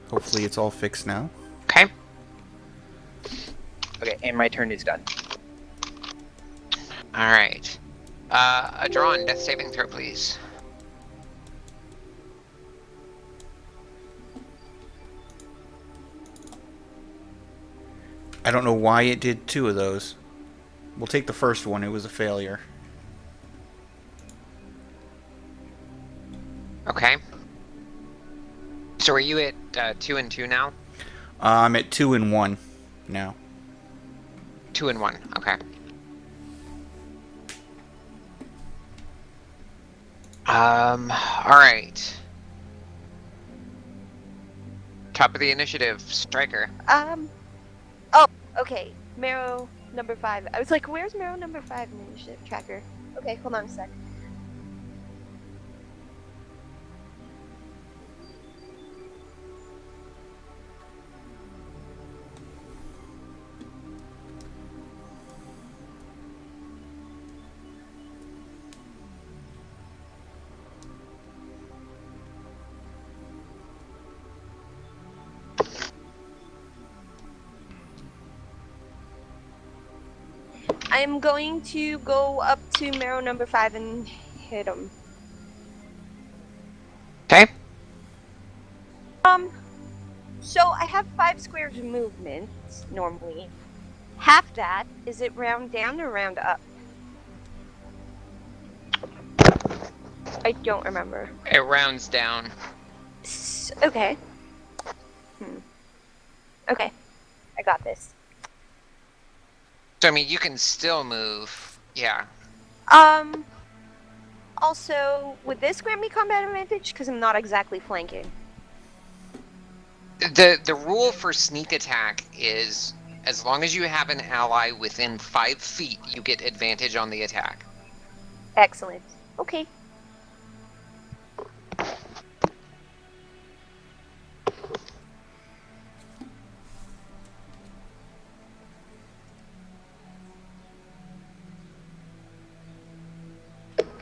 Hopefully it's all fixed now. Okay. Okay, and my turn is done. All right. A drawn death saving throw, please. I don't know why it did 2 of those. We'll take the first one. It was a failure. Okay. So are you at 2 and 2 now? I'm at 2 and 1 now. 2 and 1. Okay. All right. Top of the initiative, Striker. Oh, okay. Marrow number 5. I was like, where's Marrow number 5 in the initiative tracker? Okay, hold on a sec. I'm going to go up to Marrow number 5 and hit him. Okay. So I have 5 squares of movement normally. Half that, is it round down or round up? I don't remember. It rounds down. Okay. Okay. I got this. So, I mean, you can still move. Yeah. Also, would this grant me combat advantage? Because I'm not exactly flanking. The rule for sneak attack is as long as you have an ally within 5 feet, you get advantage on the attack. Excellent. Okay.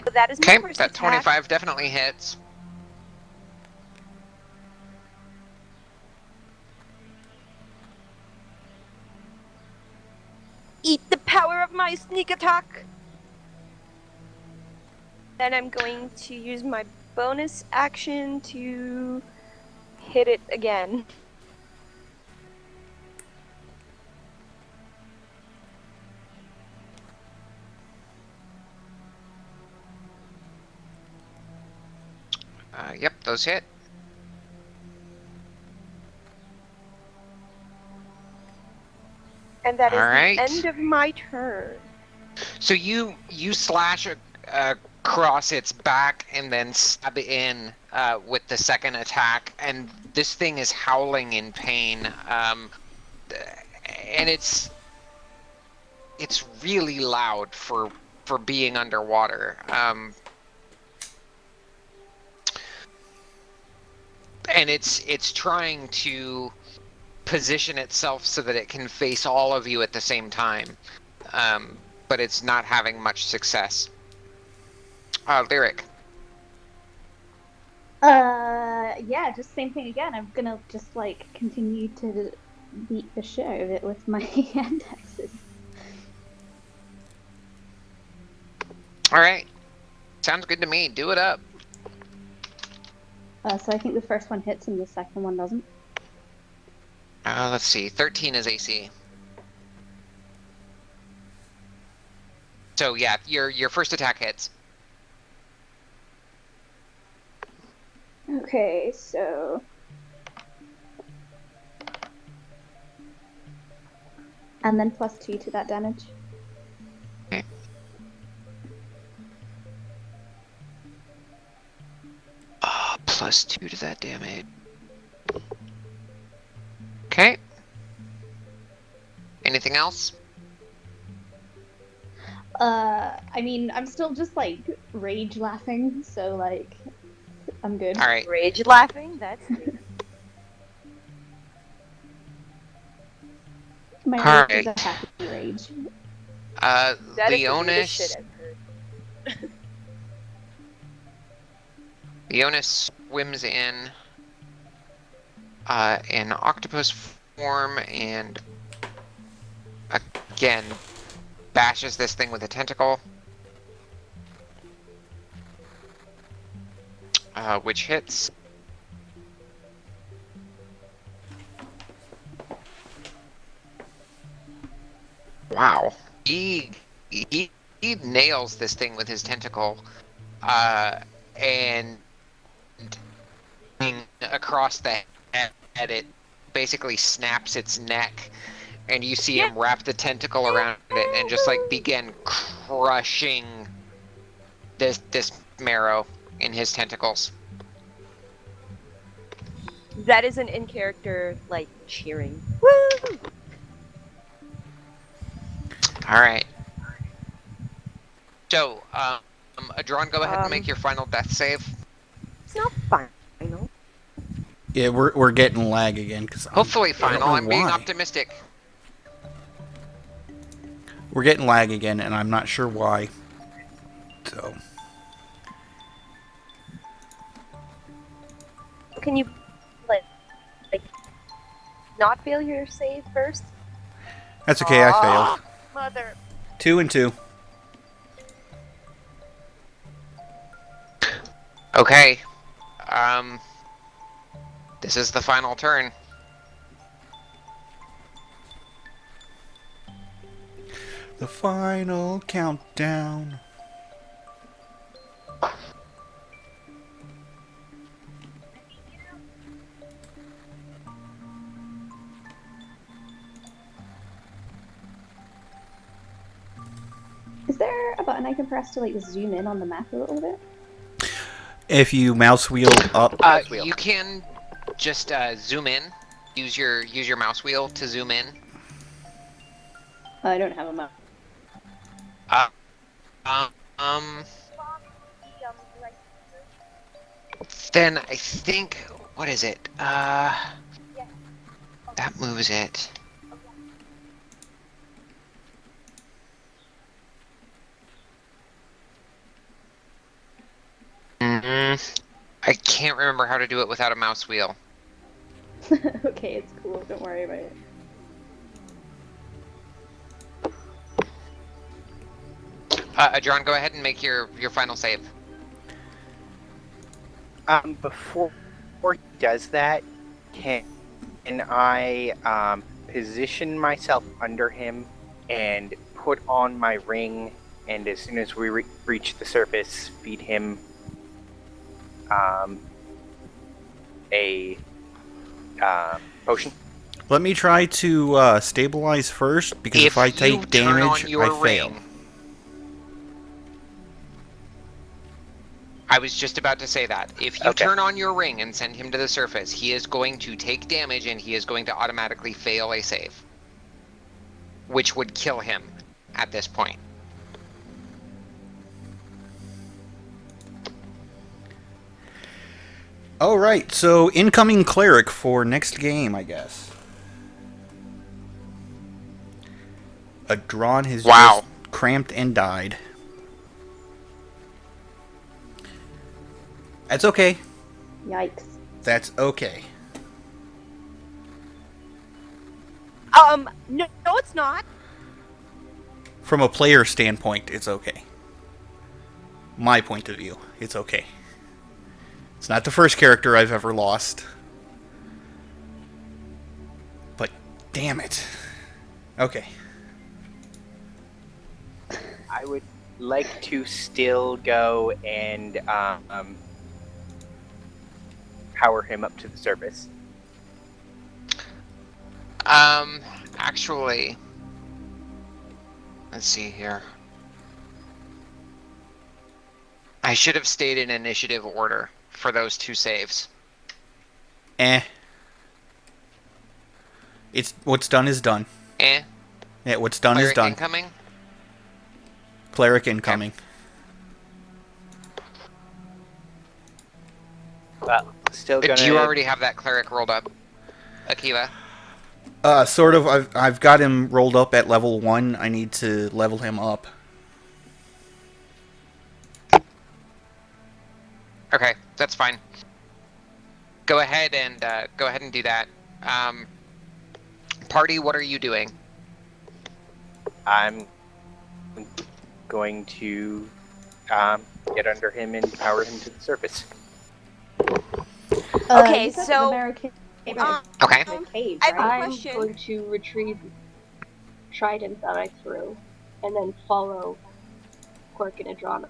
So that is my Okay, first that attack. 25 definitely hits. Eat the power of my sneak attack. Then I'm going to use my bonus action to hit it again. Yep, those hit. And that is Alright. the end of my turn. So you slash across its back and then stab it in with the second attack, and this thing is howling in pain. And it's really loud for being underwater. And it's trying to position itself so that it can face all of you at the same time. But it's not having much success. Lyric. Yeah, just same thing again. I'm gonna just like continue to beat the shit out of it with my hand axes. Alright. Sounds good to me. Do it up. So I think the first one hits and the second one doesn't. Let's see. 13 is AC. So yeah, your first attack hits. Okay, so and then +2 to that damage. Okay. +2 to that damage. Okay. Anything else? I mean, I'm still just like rage laughing, so like I'm good. All right. Rage laughing? That's My All rage is right. a happy rage. that is the weirdest Leonis. shit I've heard. Leonis swims in. in octopus form and again bashes this thing with a tentacle, which hits. Wow. He nails this thing with his tentacle, and across the head, it basically snaps its neck, and you see him wrap the tentacle around it and just like begin crushing this marrow in his tentacles. That is an in-character, like, cheering. Woo! All right. So, Adron, go ahead and make your final death save. It's not final. Yeah, we're getting lag again because Hopefully I don't final. know I'm being why. optimistic. We're getting lag again, and I'm not sure why. So Can you, like not fail your save first? that's okay. I failed. Mother. 2 and 2. Okay. This is the final turn. The final countdown. Is there a button I can press to like zoom in on the map a little bit? If you mouse wheel up, You can just zoom in. Use your mouse wheel to zoom in. I don't have a map. Then I think, what is it? That moves it. I can't remember how to do it without a mouse wheel. Okay, it's cool. Don't worry about it. John, go ahead and make your final save. Before he does that, can I position myself under him and put on my ring, and as soon as we reach the surface, feed him a potion? let me try to stabilize first, because if I you take turn on damage, your I fail. ring, I was just about to say that. If you Okay. turn on your ring and send him to the surface, he is going to take damage and he is going to automatically fail a save, which would kill him at this point. Alright, so incoming cleric for next game, I guess. Adron has Wow. just cramped and died. That's okay. Yikes. That's okay. No, it's not. From a player standpoint, it's okay. My point of view, it's okay. It's not the first character I've ever lost. But, damn it. Okay. I would like to still go and power him up to the surface. Actually, let's see here. I should have stayed in initiative order for those two saves. It's what's done is done. Eh? Yeah, what's done is Cleric done. incoming? Cleric incoming. Well, still gonna. Do you already have that cleric rolled up, Akiva? Sort of. I've got him rolled up at level 1. I need to level him up. Okay, that's fine. Go ahead and do that. Party, what are you doing? I'm going to get under him and power him to the surface. Okay, you said so, the Marrow came Okay. the cave, I have a right? I'm question. going to retrieve trident that I threw, and then follow Quark and Adrana.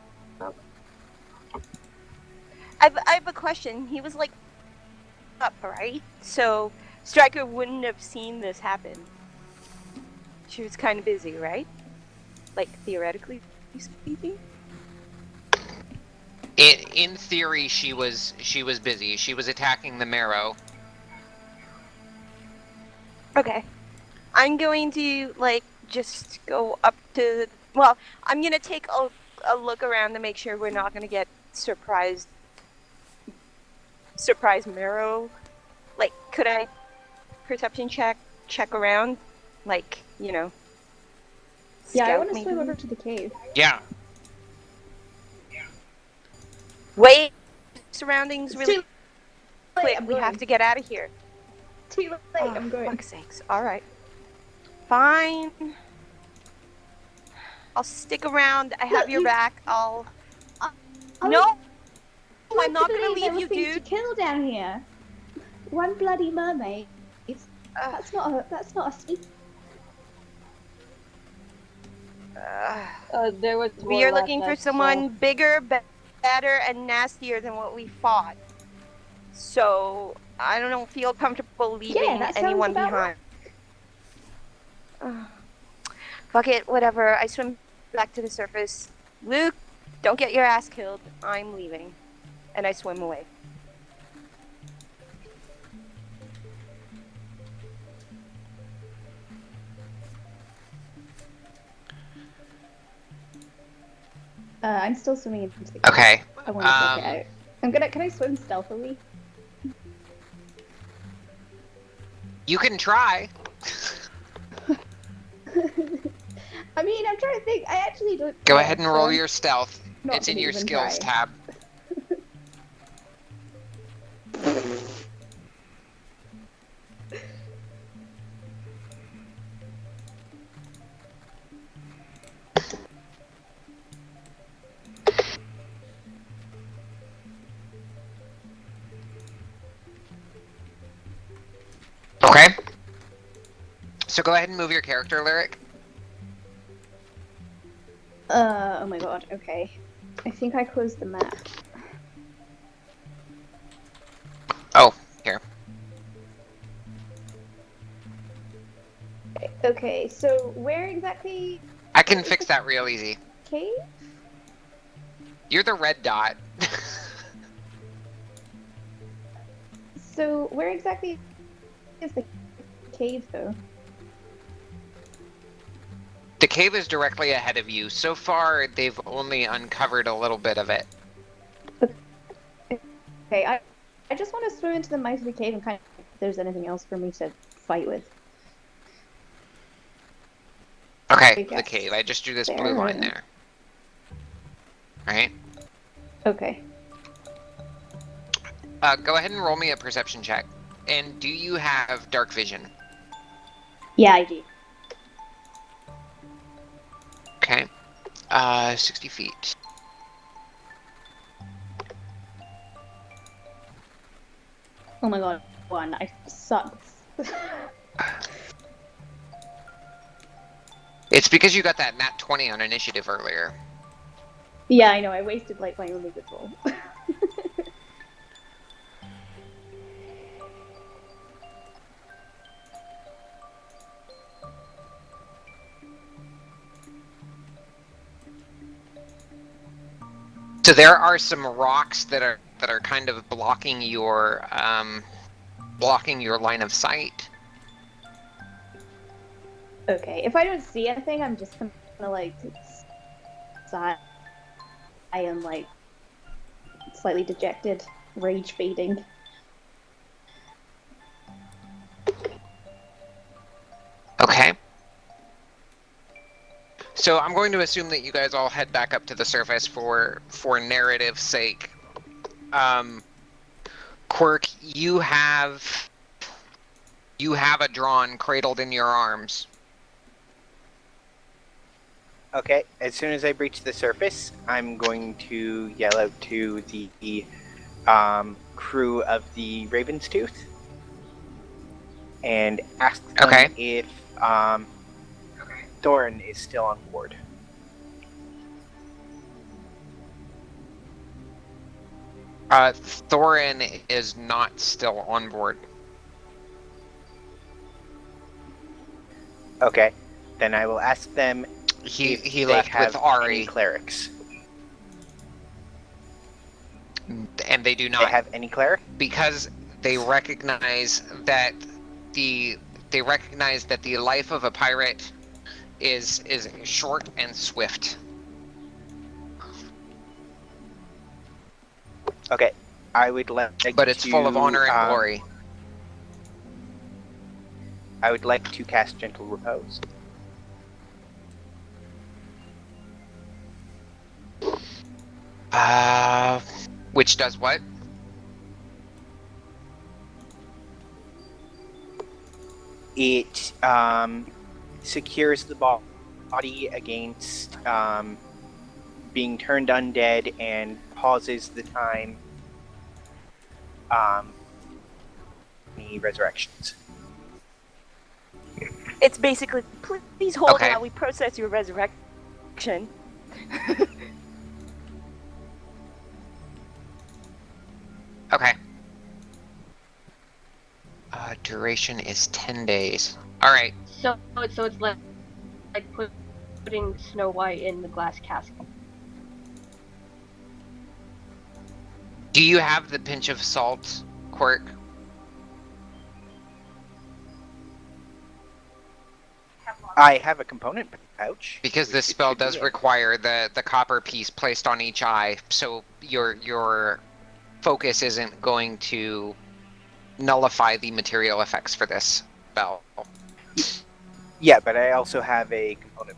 I have a question. He was like up, right? So Stryker wouldn't have seen this happen. She was kind of busy, right? Like theoretically speaking. In theory, she was busy. She was attacking the marrow. Okay. I'm going to like just go up to. Well, I'm gonna take a look around to make sure we're not gonna get surprise marrow. Like, could I perception check around? Like, Yeah, I scout want to maybe? swim over to the cave. Yeah. Wait, surroundings It's really too late, quick. I'm We have going. to get out of here. Too late, Oh, I'm going. fuck's sakes. Alright. Fine. I'll stick around. I have Look, your you- back. I'll. I No! was I'm not led to gonna believe there leave were you, things dude. to kill down here. One bloody mermaid. Ugh. That's not a sweet. There was We more are left, looking for I saw. someone bigger, better, and nastier than what we fought. So I don't feel comfortable leaving that sounds anyone about behind. Ugh. Fuck it, whatever. I swim back to the surface. Luke, don't get your ass killed. I'm leaving. And I swim away. I'm still swimming into the cave. Okay. I want to check it out. Can I swim stealthily? You can try. I mean, I'm trying to think. I actually don't. Go yeah, ahead and so roll I'm your stealth. not It's in gonna your even skills try. tab. Okay. So go ahead and move your character, Lyric. Oh my god. Okay. I think I closed the map. Oh, here. Okay. So where exactly? I can fix that real easy. Cave? You're the red dot. So where exactly is the cave, though? The cave is directly ahead of you. So far, they've only uncovered a little bit of it. Okay. I just want to swim into the mouth of the cave and kind of if there's anything else for me to fight with. Okay, I the guess cave. I just drew this blue there. line there. Right? Okay. Go ahead and roll me a perception check. And do you have dark vision? Yeah, I do. Okay. 60 feet. Oh my god. One. I suck. It's because you got that nat 20 on initiative earlier. Yeah, I know. I wasted like my only good roll. So there are some rocks that are kind of blocking your line of sight. Okay, if I don't see anything, I'm just gonna like sigh. I am like slightly dejected, rage fading. Okay. So I'm going to assume that you guys all head back up to the surface for narrative's sake. Quirk, you have a drawn cradled in your arms. Okay, as soon as I breach the surface, I'm going to yell out to the crew of the Raven's Tooth and ask them Okay. if Thorin is still on board. Thorin is not still on board. Okay, then I will ask them He if he they left have with Ari, any clerics. and they do They not, have any cleric? because they recognize that the life of a pirate is short and swift. Okay, I would like But it's full of honor and to, glory. I would like to cast Gentle Repose. Which does what? It secures the body against being turned undead and pauses the time any resurrections. It's basically, please hold Okay. while we process your resurrection. Okay. Duration is 10 days. Alright. So it's like putting Snow White in the glass casket. Do you have the pinch of salt, Quirk? I have a component pouch. Because which this it spell should be does in. require the copper piece placed on each eye, so your focus isn't going to nullify the material effects for this spell. Yeah, but I also have a component.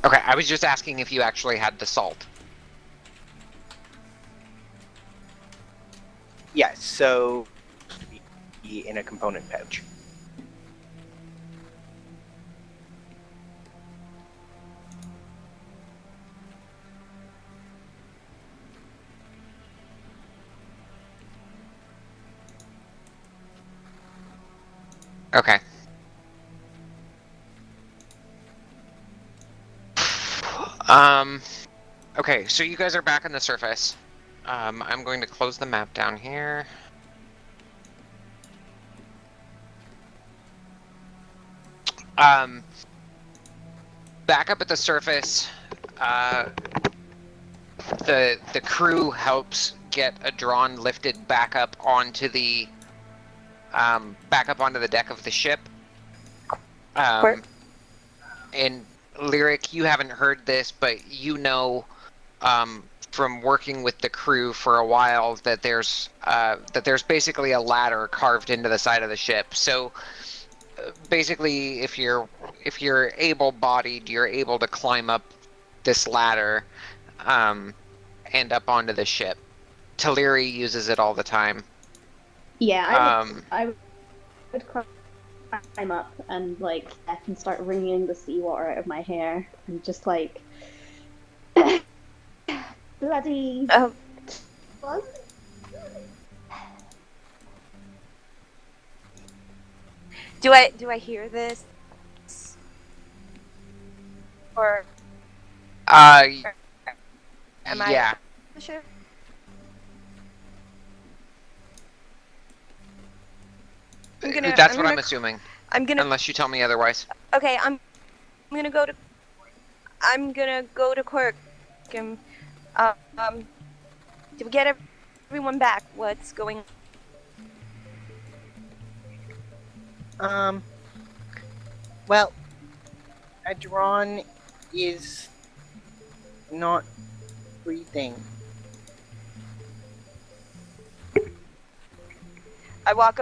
Okay, I was just asking if you actually had the salt. Yes, so be in a component pouch. Okay. Okay, so you guys are back on the surface. I'm going to close the map down here. Back up at the surface, the crew helps get a drawn lifted back up onto the deck of the ship. And Lyric, you haven't heard this, but you know from working with the crew for a while that there's basically a ladder carved into the side of the ship. So basically, if you're able-bodied, you're able to climb up this ladder and up onto the ship. Taliri uses it all the time. Yeah, I would climb up and like I can start wringing the seawater out of my hair and just like bloody. Do I hear this? Or am Yeah. I sure? That's what I'm assuming. I'm gonna. Unless you tell me otherwise. Okay, I'm gonna go to Quirk. And, to get everyone back. What's going? Well, Adron is not breathing. I walk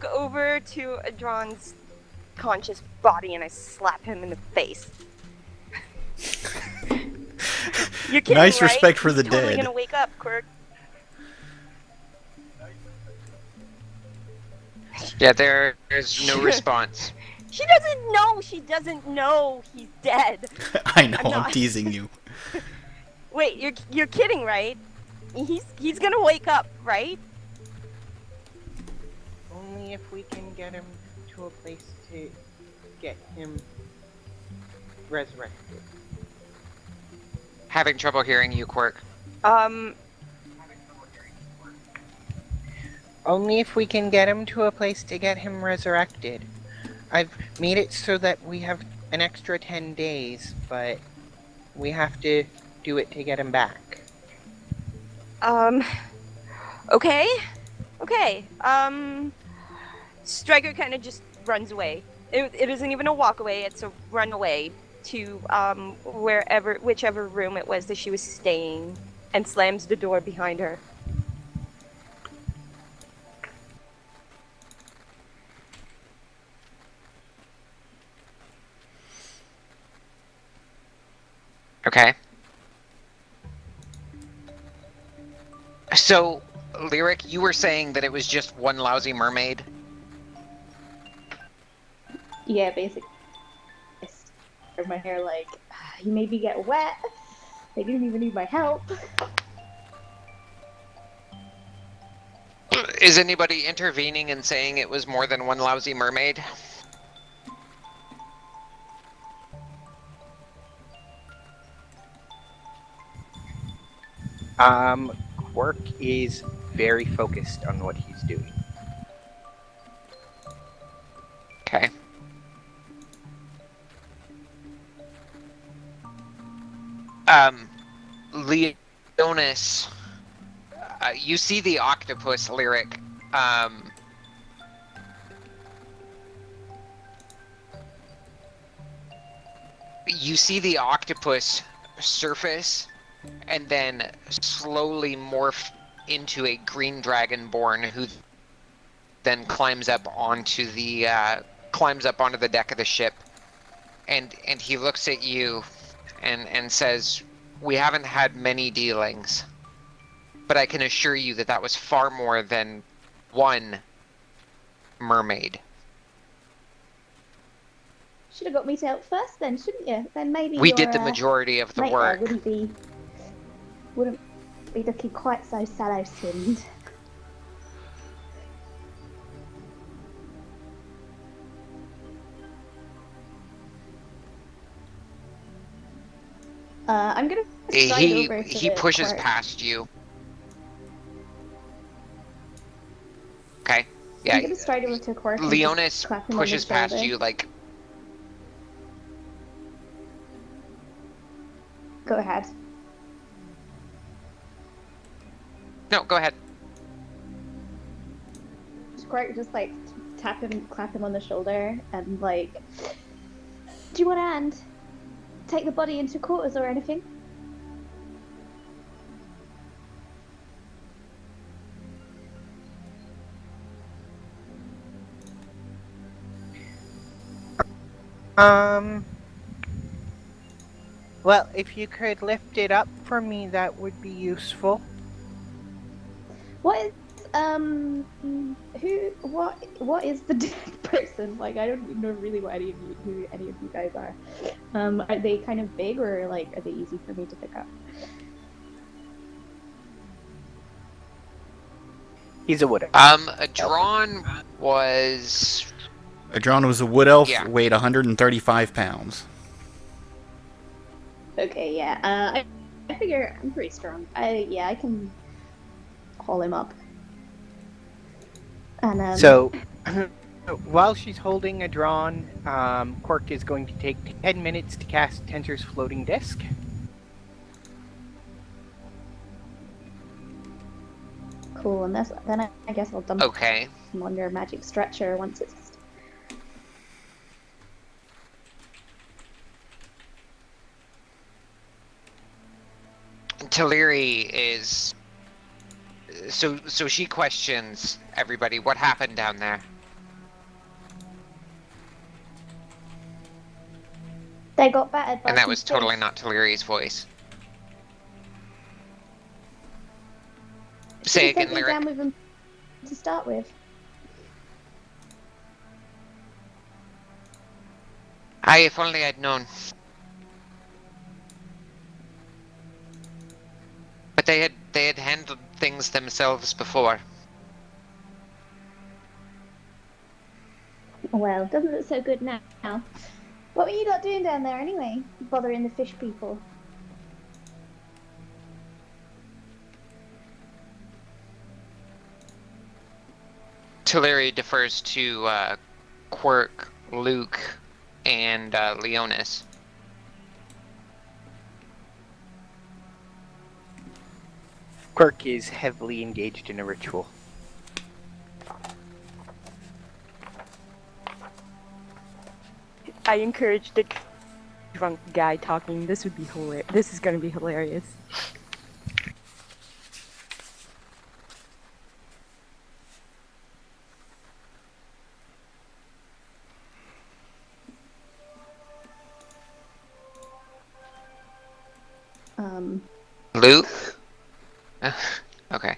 over to Adron's conscious body and I slap him in the face. You're kidding, Nice right? respect for He's the totally dead. gonna wake up, Quirk. Yeah, there's no response. She doesn't know. She doesn't know he's dead. I know, I'm I'm not- teasing you. Wait, you're kidding, right? He's gonna wake up, right? Only if we can get him to a place to get him resurrected. Having trouble hearing you, Quirk. Only if we can get him to a place to get him resurrected. I've made it so that we have an extra 10 days, but we have to do it to get him back. Okay. Okay. Striker kind of just runs away. It isn't even a walk away, it's a run away to whichever room it was that she was staying, and slams the door behind her. Okay. So, Lyric, you were saying that it was just one lousy mermaid? Yeah, basically. My hair, like, you made me get wet. They didn't even need my help. Is anybody intervening and saying it was more than one lousy mermaid? Quirk is very focused on what he's doing. Okay. Leonis, you see the octopus, Lyric. You see the octopus surface and then slowly morph into a green dragonborn who then climbs up onto the deck of the ship, and he looks at you and says, "We haven't had many dealings, but I can assure you that was far more than one mermaid." Should have got me to help first then, shouldn't you? Then maybe We your, did the majority of the mate work. there wouldn't be looking quite so sallow-skinned. I'm gonna stride over to He pushes Quirk. past you. Okay. Yeah. I'm gonna stride over to Quirk and just Leonis clap him on the pushes past shoulder. you like. Go ahead. No, go ahead. Quirk just like tap him, clap him on the shoulder, and like, do you want a hand? Take the body into quarters or anything? Well, if you could lift it up for me, that would be useful. What is what is the dead person? Like, I don't know really what who any of you guys are. Are they kind of big, or like are they easy for me to pick up? He's a wood. Adron was. Adron was a wood elf, Yeah. weighed 135 pounds. Okay, yeah. I figure I'm pretty strong. I can haul him up. And So, while she's holding a drawn, Quirk is going to take 10 minutes to cast Tensor's floating disc. cool. And then I guess I'll dump Okay. him under a magic stretcher once it's. Taliri is. So she questions everybody. What happened down there? They got battered by And that some was totally fish. not Taliri's voice. Should Say have sent again, me Lyric. down with them to start with. Aye, if only I'd known. But they had handled things themselves before. Well, doesn't look so good now. What were you lot doing down there anyway? Bothering the fish people. Taliri defers to Quirk, Luke, and Leonis. Quirk is heavily engaged in a ritual. I encourage the drunk guy talking. This would be hilarious. This is gonna be hilarious. Luke? Okay.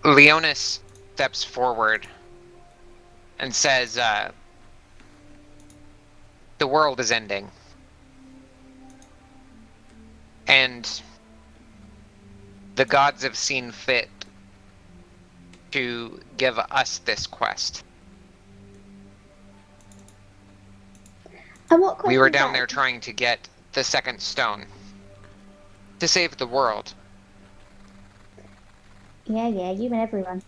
Leonis steps forward and says, the world is ending. And the gods have seen fit to give us this quest. And what quest We were is down that? there trying to get the second stone. To save the world. Yeah, you and everyone.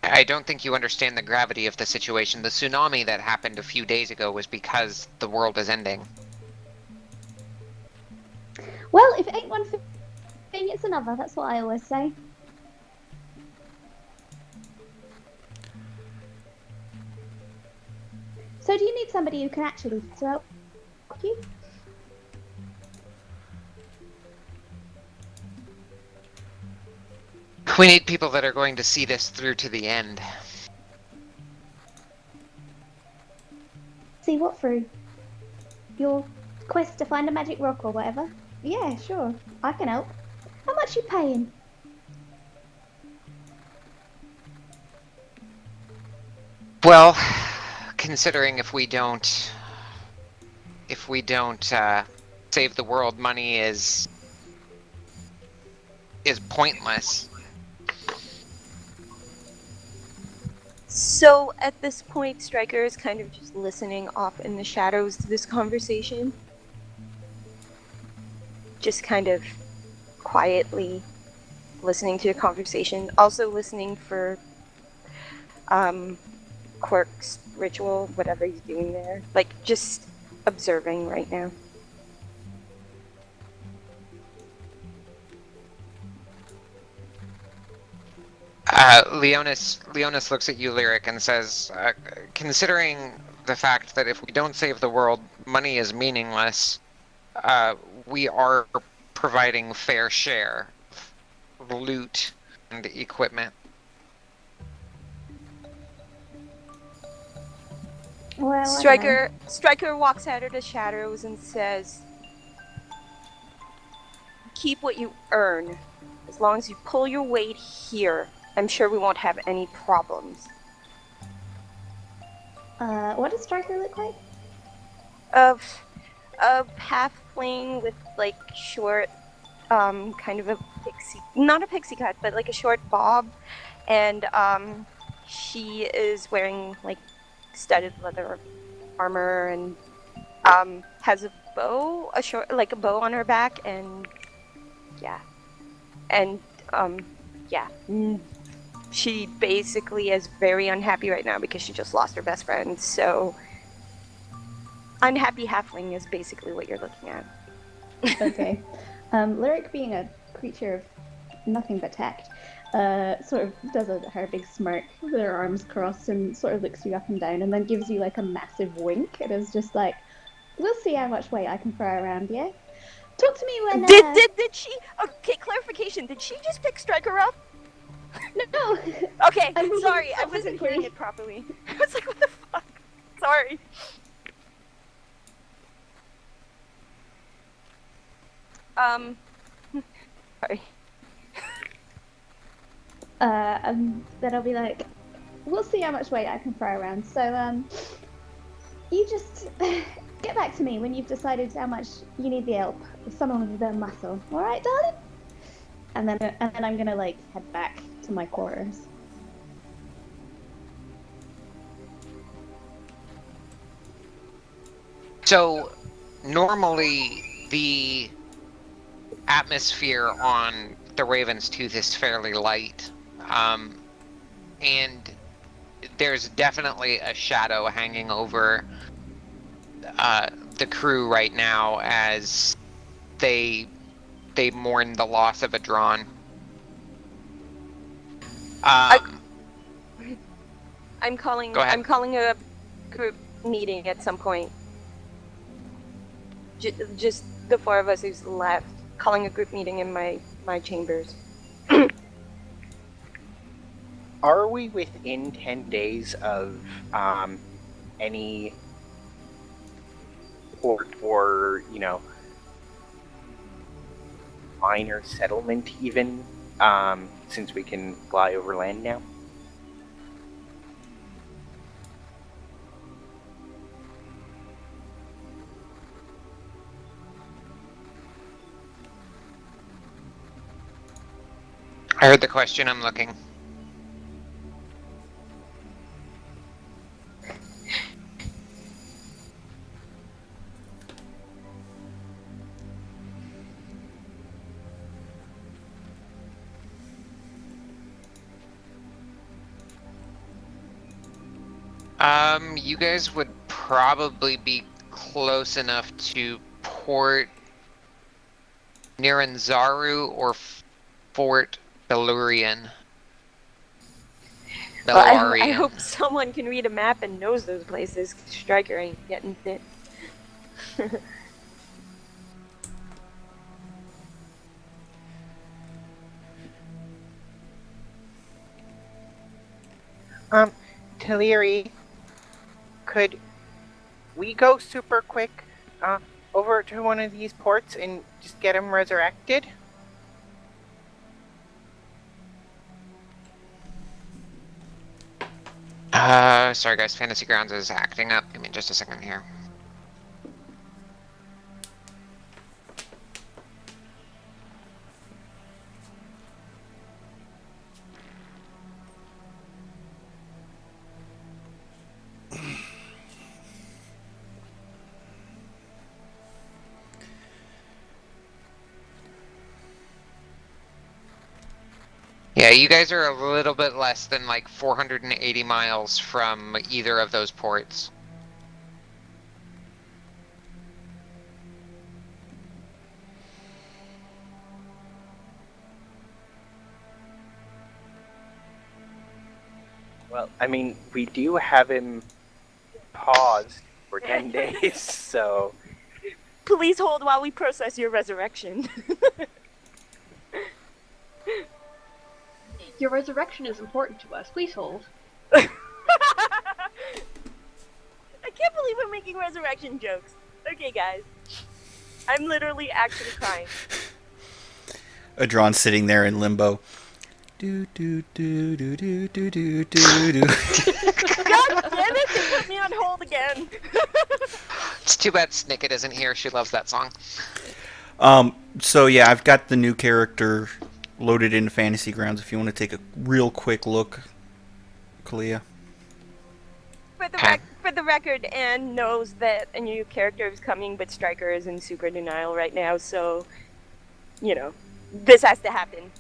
I don't think you understand the gravity of the situation. The tsunami that happened a few days ago was because the world is ending. Well, if it ain't one thing, it's another. That's what I always say. So do you need somebody who can actually help you? We need people that are going to see this through to the end. See what through? Your quest to find a magic rock or whatever? Yeah, sure. I can help. How much you paying? Well, considering if we don't save the world, money is pointless. So at this point, Stryker is kind of just listening off in the shadows to this conversation. Just kind of quietly listening to the conversation. Also listening for Quirk's ritual, whatever he's doing there. Like, just observing right now. Leonis looks at you, Lyric, and says, considering the fact that if we don't save the world, money is meaningless, we are providing fair share of loot and equipment. Well, I don't know. Stryker walks out of the shadows and says, keep what you earn. As long as you pull your weight here, I'm sure we won't have any problems. What does Striker look like? Of a halfling with like short, kind of a pixie, not a pixie cut, but like a short bob, and she is wearing like studded leather armor and has a bow, a bow on her back, and yeah, and yeah. She basically is very unhappy right now because she just lost her best friend. So, unhappy halfling is basically what you're looking at. Okay. Lyric, being a creature of nothing but tact, sort of does her big smirk with her arms crossed and sort of looks you up and down and then gives you like a massive wink. It is just like, we'll see how much weight I can throw around, yeah? Talk to me when, Did she? Okay, clarification. Did she just pick Striker up? No! Okay, I mean, sorry, I not wasn't physically. hearing it properly. I was like, what the fuck? Sorry. Sorry. Then I'll be like, we'll see how much weight I can throw around. So, you just get back to me when you've decided how much you need the help of someone with a bit of muscle. All right, darling? And then I'm gonna like head back to my quarters. So, normally the atmosphere on the Raven's Tooth is fairly light, and there's definitely a shadow hanging over the crew right now as they mourn the loss of a drawn. I'm calling. Go ahead. I'm calling a group meeting at some point. Just the four of us who's left. Calling a group meeting in my chambers. Are we within 10 days of any port or, minor settlement even, since we can fly over land now? I heard the question, I'm looking. You guys would probably be close enough to Port Niranzaru or Fort Belurian. Well, I hope someone can read a map and knows those places. Striker ain't getting fit. Teleri, could we go super quick over to one of these ports and just get him resurrected? Sorry guys, Fantasy Grounds is acting up. Give me just a second here. Yeah, you guys are a little bit less than like 480 miles from either of those ports. Well, I mean, we do have him paused for 10 days, so... Please hold while we process your resurrection. Your resurrection is important to us. Please hold. I can't believe we're making resurrection jokes. Okay, guys. I'm literally actually crying. Adron sitting there in limbo. Do do do do do do do do do. God damn it! They put me on hold again. It's too bad Snicket isn't here. She loves that song. So yeah, I've got the new character loaded into Fantasy Grounds. If you want to take a real quick look, Kalia. For the record, Anne knows that a new character is coming, but Striker is in super denial right now, so this has to happen.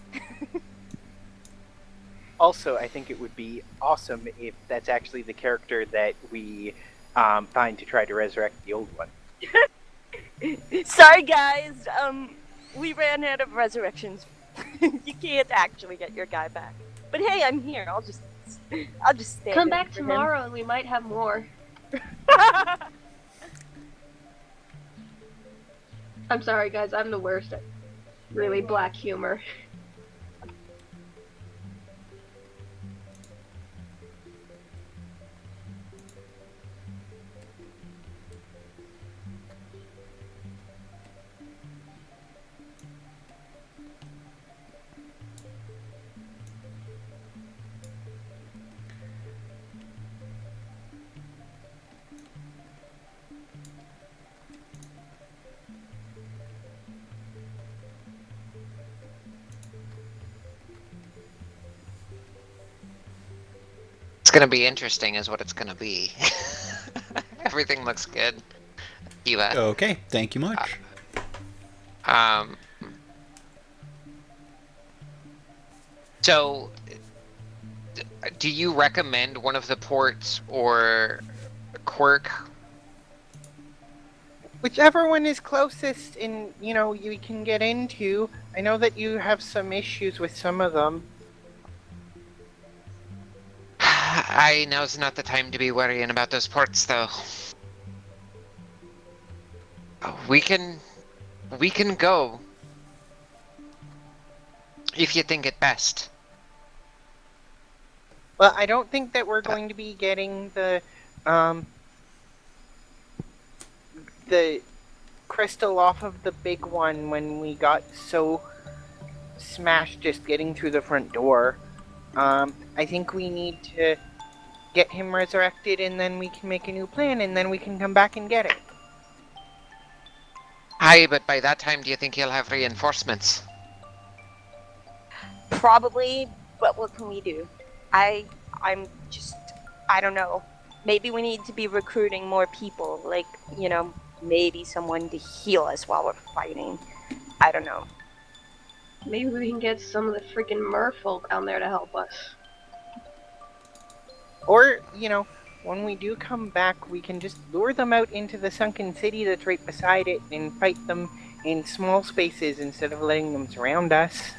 Also, I think it would be awesome if that's actually the character that we find to try to resurrect the old one. Sorry, guys. We ran out of resurrections. You can't actually get your guy back. But hey, I'm here. I'll just stay. Come back tomorrow and we might have more. I'm sorry, guys. I'm the worst at really black humor. It's gonna be interesting, is what it's gonna be. Everything looks good. Eva. Okay, thank you much. So, do you recommend one of the ports or Quirk? Whichever one is closest and, you can get into. I know that you have some issues with some of them. Now's not the time to be worrying about those ports, though. We can go if you think it best. Well, I don't think that we're going to be getting the crystal off of the big one when we got so smashed just getting through the front door. I think we need to get him resurrected, and then we can make a new plan, and then we can come back and get it. Aye, but by that time, do you think he'll have reinforcements? Probably, but what can we do? I don't know. Maybe we need to be recruiting more people, like, maybe someone to heal us while we're fighting. I don't know. Maybe we can get some of the freaking merfolk down there to help us. Or, when we do come back, we can just lure them out into the sunken city that's right beside it and fight them in small spaces instead of letting them surround us.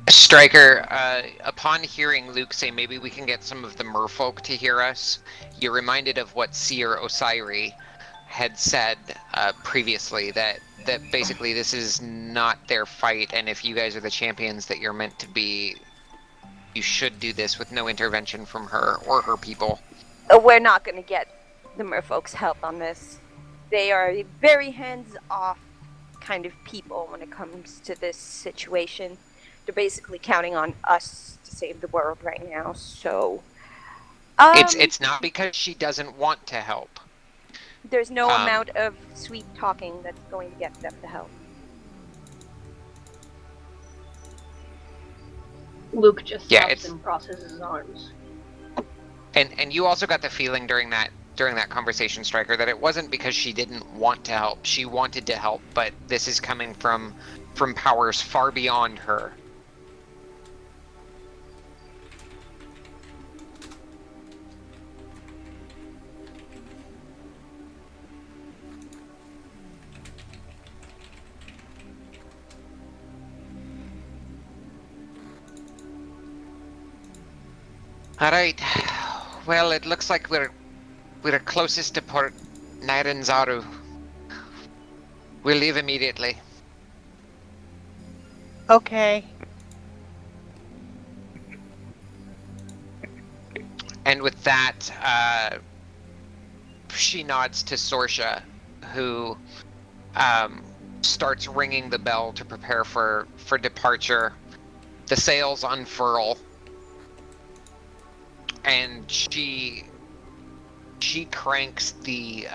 Striker, upon hearing Luke say maybe we can get some of the merfolk to hear us, you're reminded of what Seer Osiri had said previously, that basically this is not their fight, and if you guys are the champions that you're meant to be, you should do this with no intervention from her or her people. We're not going to get the merfolk's help on this. They are very hands-off kind of people when it comes to this situation. They're basically counting on us to save the world right now, so... It's not because she doesn't want to help. There's no amount of sweet talking that's going to get them to help. Luke just stops and crosses his arms. And you also got the feeling during that conversation, Striker, that it wasn't because she didn't want to help. She wanted to help, but this is coming from powers far beyond her. Alright. Well, it looks like we're closest to Port Nairanzaru. We'll leave immediately. Okay. And with that, she nods to Sorsha, who starts ringing the bell to prepare for departure. The sails unfurl, and she cranks the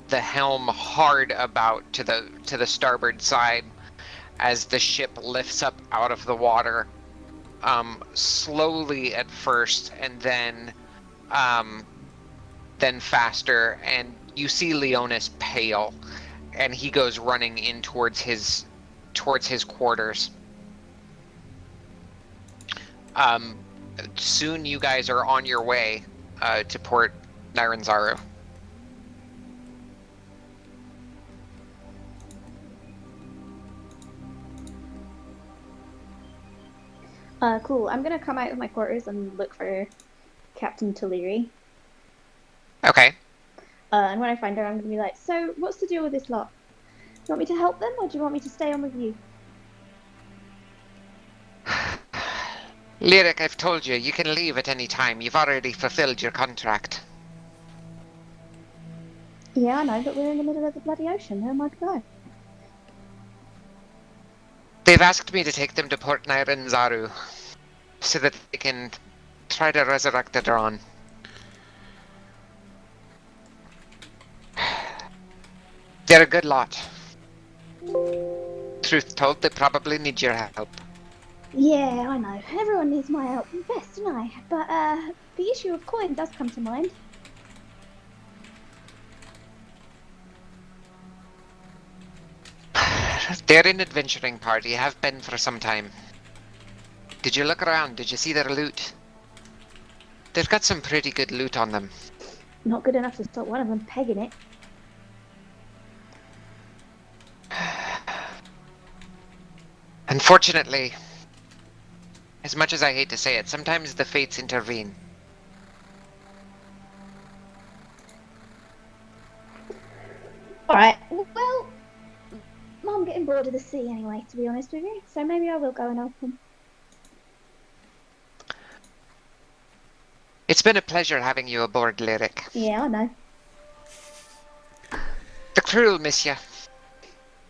helm hard about to the starboard side as the ship lifts up out of the water, slowly at first, and then faster. And you see Leonis pale, and he goes running in towards his quarters. Soon you guys are on your way to Port Nairanzaru. Cool. I'm gonna come out of my quarters and look for Captain Tuliri. Okay. And when I find her, I'm gonna be like, so, what's the deal with this lot? you want me to help them, or do you want me to stay on with you? Lyric, I've told you, you can leave at any time. You've already fulfilled your contract. Yeah, I know, but we're in the middle of the bloody ocean. Where am I to go? They've asked me to take them to Port Nairanzaru so that they can try to resurrect the Dawn. They're a good lot. Truth told, they probably need your help. Yeah, I know. Everyone needs my help best, don't I? But the issue of coin does come to mind. They're an adventuring party, have been for some time. Did you look around? Did you see their loot? They've got some pretty good loot on them. Not good enough to stop one of them pegging it. Unfortunately, as much as I hate to say it, sometimes the fates intervene. Alright, well, I'm getting bored of the sea anyway, to be honest with you. So maybe I will go and help them. It's been a pleasure having you aboard, Lyric. Yeah, I know. The crew will miss you.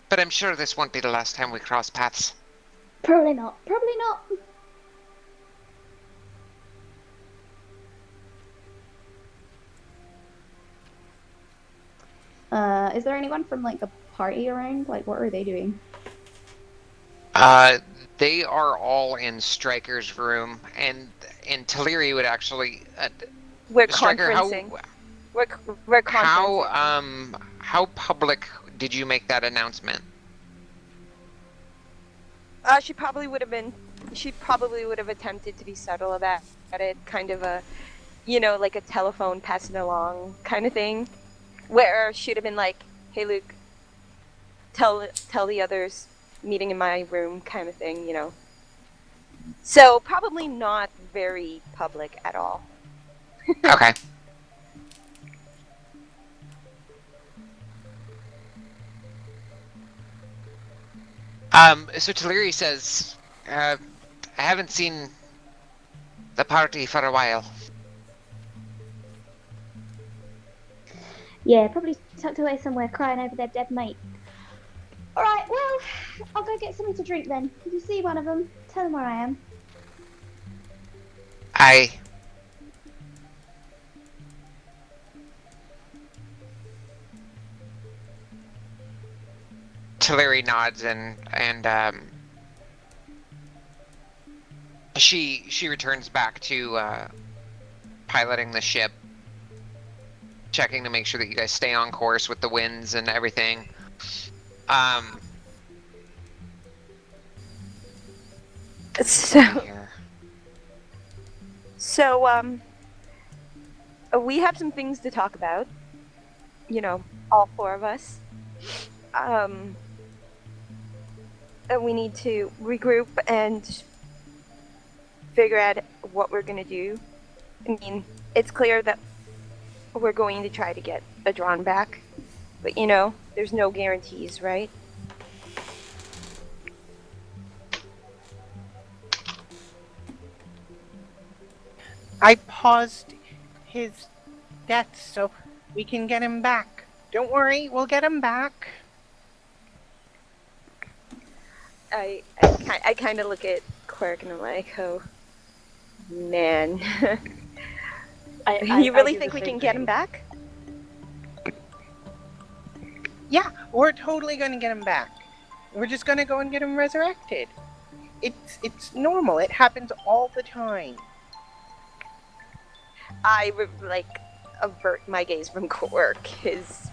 But I'm sure this won't be the last time we cross paths. Probably not. Probably not. Is there anyone from like the party around? Like, what are they doing? They are all in Striker's room, and Teleri would actually. We're Striker, conferencing. We're conferencing. How public did you make that announcement? She probably would have been. She probably would have attempted to be subtle about it, kind of a, like a telephone passing along kind of thing, where she'd have been like, "Hey, Luke, tell the others, meeting in my room," kind of thing, So probably not very public at all. Okay. So Teleri says, I haven't seen the party for a while. Yeah, probably tucked away somewhere crying over their dead mate. Alright, well, I'll go get something to drink then. If you see one of them, tell them where I am. Aye. Teleri nods and she returns back to piloting the ship, checking to make sure that you guys stay on course with the winds and everything. So we have some things to talk about. All four of us. And we need to regroup and figure out what we're gonna do. I mean, it's clear that we're going to try to get a drawn back, but there's no guarantees, right? I paused his death so we can get him back. Don't worry, we'll get him back. I kind of look at Quirk and I'm like, oh, man. You really think we can get him back? Yeah, we're totally gonna get him back. We're just gonna go and get him resurrected. It's normal. It happens all the time. I avert my gaze from Quirk. His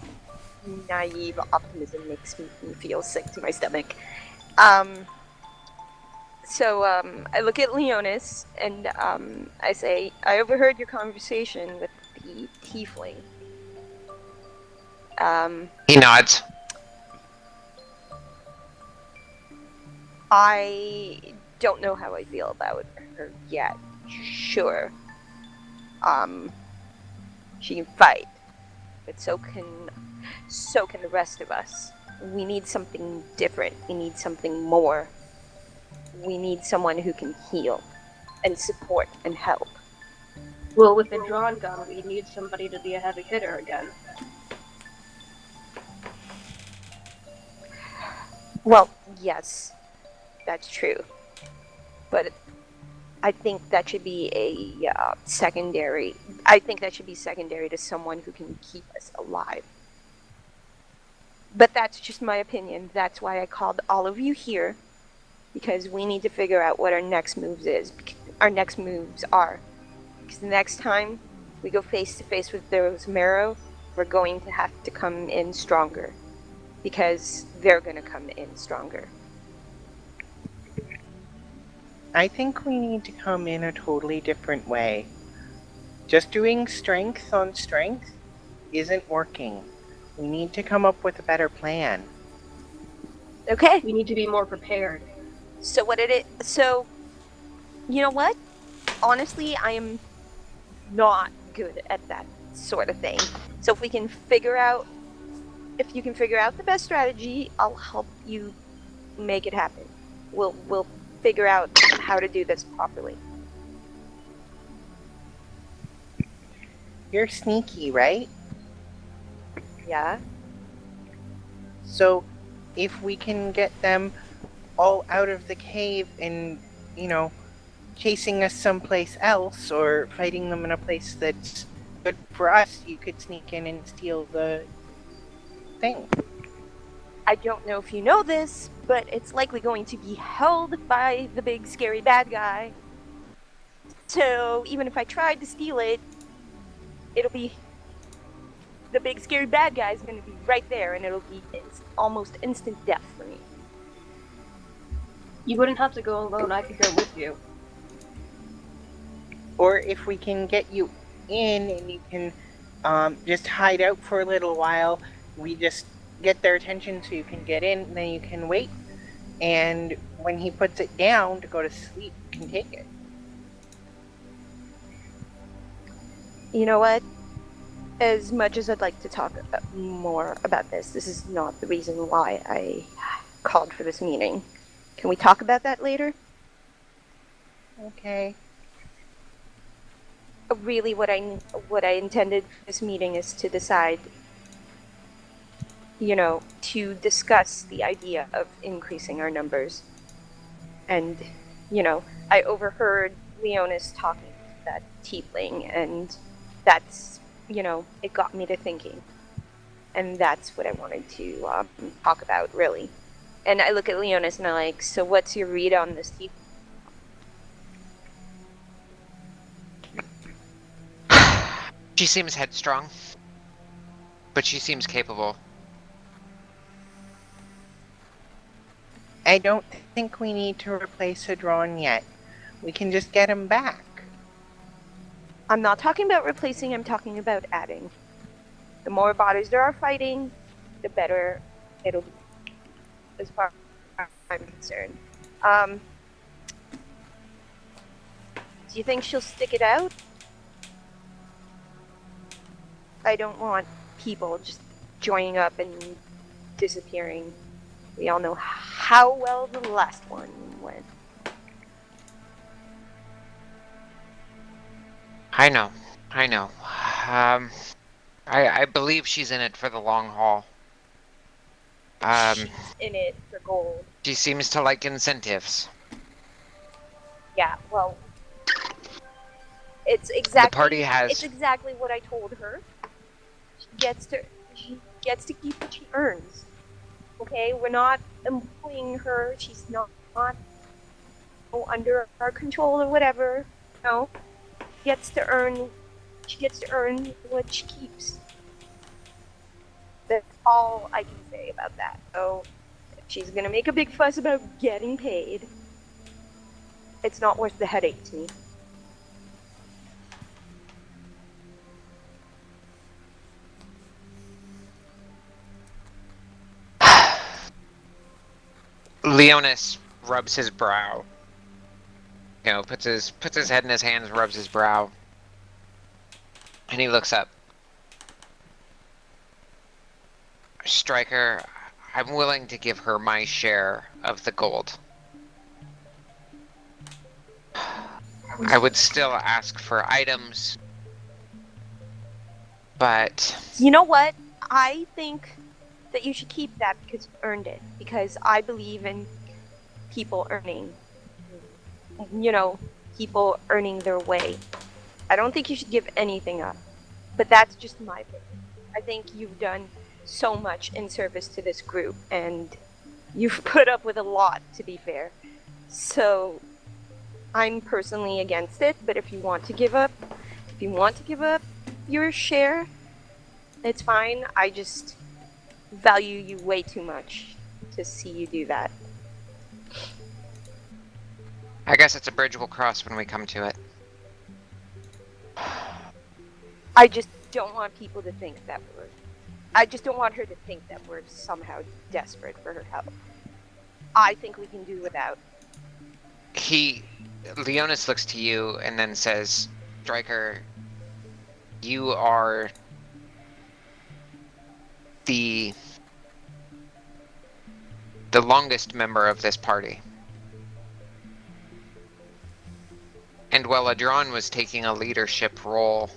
naive optimism makes me feel sick to my stomach. So I look at Leonis and I say, I overheard your conversation with the tiefling. He nods. I don't know how I feel about her yet. Sure. She can fight, but so can the rest of us. We need something different. We need something more. We need someone who can heal and support and help. Well, with the drawn gun, we need somebody to be a heavy hitter again. Well, yes, that's true. But I think that should be a secondary. I think that should be secondary to someone who can keep us alive. But that's just my opinion. That's why I called all of you here, because we need to figure out what our next moves are. Because the next time we go face to face with those Marrow, we're going to have to come in stronger. Because they're going to come in stronger. I think we need to come in a totally different way. Just doing strength on strength isn't working. We need to come up with a better plan. Okay. We need to be more prepared. So you know what? Honestly, I am not good at that sort of thing. So if you can figure out the best strategy, I'll help you make it happen. We'll figure out how to do this properly. You're sneaky, right? Yeah? So if we can get them all out of the cave and, chasing us someplace else or fighting them in a place that's good for us, you could sneak in and steal the thing. I don't know if you know this, but it's likely going to be held by the big scary bad guy. So even if I tried to steal it, the big scary bad guy is going to be right there, and it'll be almost instant death for me. You wouldn't have to go alone, I could go with you. Or if we can get you in and you can just hide out for a little while, we just get their attention so you can get in, and then you can wait, and when he puts it down to go to sleep, you can take it. You know what? As much as I'd like to talk more about this is not the reason why I called for this meeting. Can we talk about that later? Okay. Really, what I intended for this meeting is to decide, to discuss the idea of increasing our numbers. And, I overheard Leonis talking to that tiefling, and that's, it got me to thinking. And that's what I wanted to talk about, really. And I look at Leonis and I'm like, so what's your read on this tiefling? She seems headstrong, but she seems capable. I don't think we need to replace Hadron yet. We can just get him back. I'm not talking about replacing, I'm talking about adding. The more bodies there are fighting, the better it'll be, as far as I'm concerned. Do you think she'll stick it out? I don't want people just joining up and disappearing. We all know how well the last one went. I know. I believe she's in it for the long haul. She's in it for gold. She seems to like incentives. Yeah, well, it's exactly The party has... It's exactly what I told her. She gets to keep what she earns. Okay, we're not employing her. She's not under our control or whatever. No, she gets to earn what she keeps. That's all I can say about that. So, if she's gonna make a big fuss about getting paid, it's not worth the headache to me. Leonis rubs his brow. Puts his head in his hands, rubs his brow. And he looks up. Striker, I'm willing to give her my share of the gold. I would still ask for items, but You know what? I think that you should keep that because you earned it. Because I believe in people earning, you know, people earning their way. I don't think you should give anything up. But that's just my opinion. I think you've done so much in service to this group, and you've put up with a lot, to be fair. So I'm personally against it, but if you want to give up, your share, it's fine. I just value you way too much to see you do that. I guess it's a bridge we'll cross when we come to it. I just don't want people to think that I just don't want her to think that we're somehow desperate for her help. I think we can do without. Leonis looks to you and then says, Striker, you are the longest member of this party. And while Adron was taking a leadership role,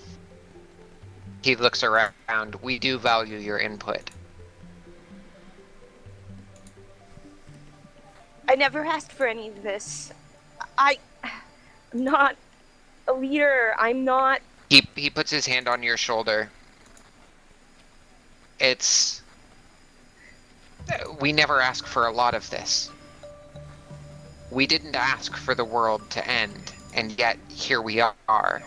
he looks around. We do value your input. I never asked for any of this. I'm not a leader. I'm not. He puts his hand on your shoulder. We never ask for a lot of this. We didn't ask for the world to end, and yet here we are.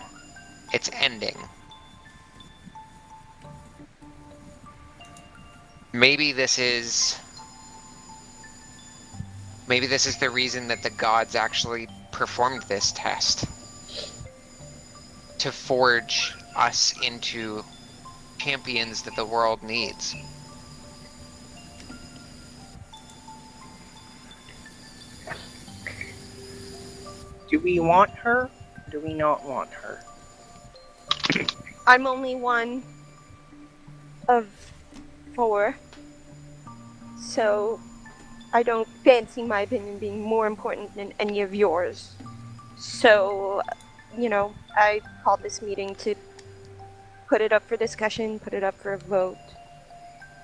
It's ending. Maybe this is the reason that the gods actually performed this test. To forge us into champions that the world needs. Do we want her? Or do we not want her? I'm only one of 4. So I don't fancy my opinion being more important than any of yours. So, I called this meeting to put it up for discussion, put it up for a vote.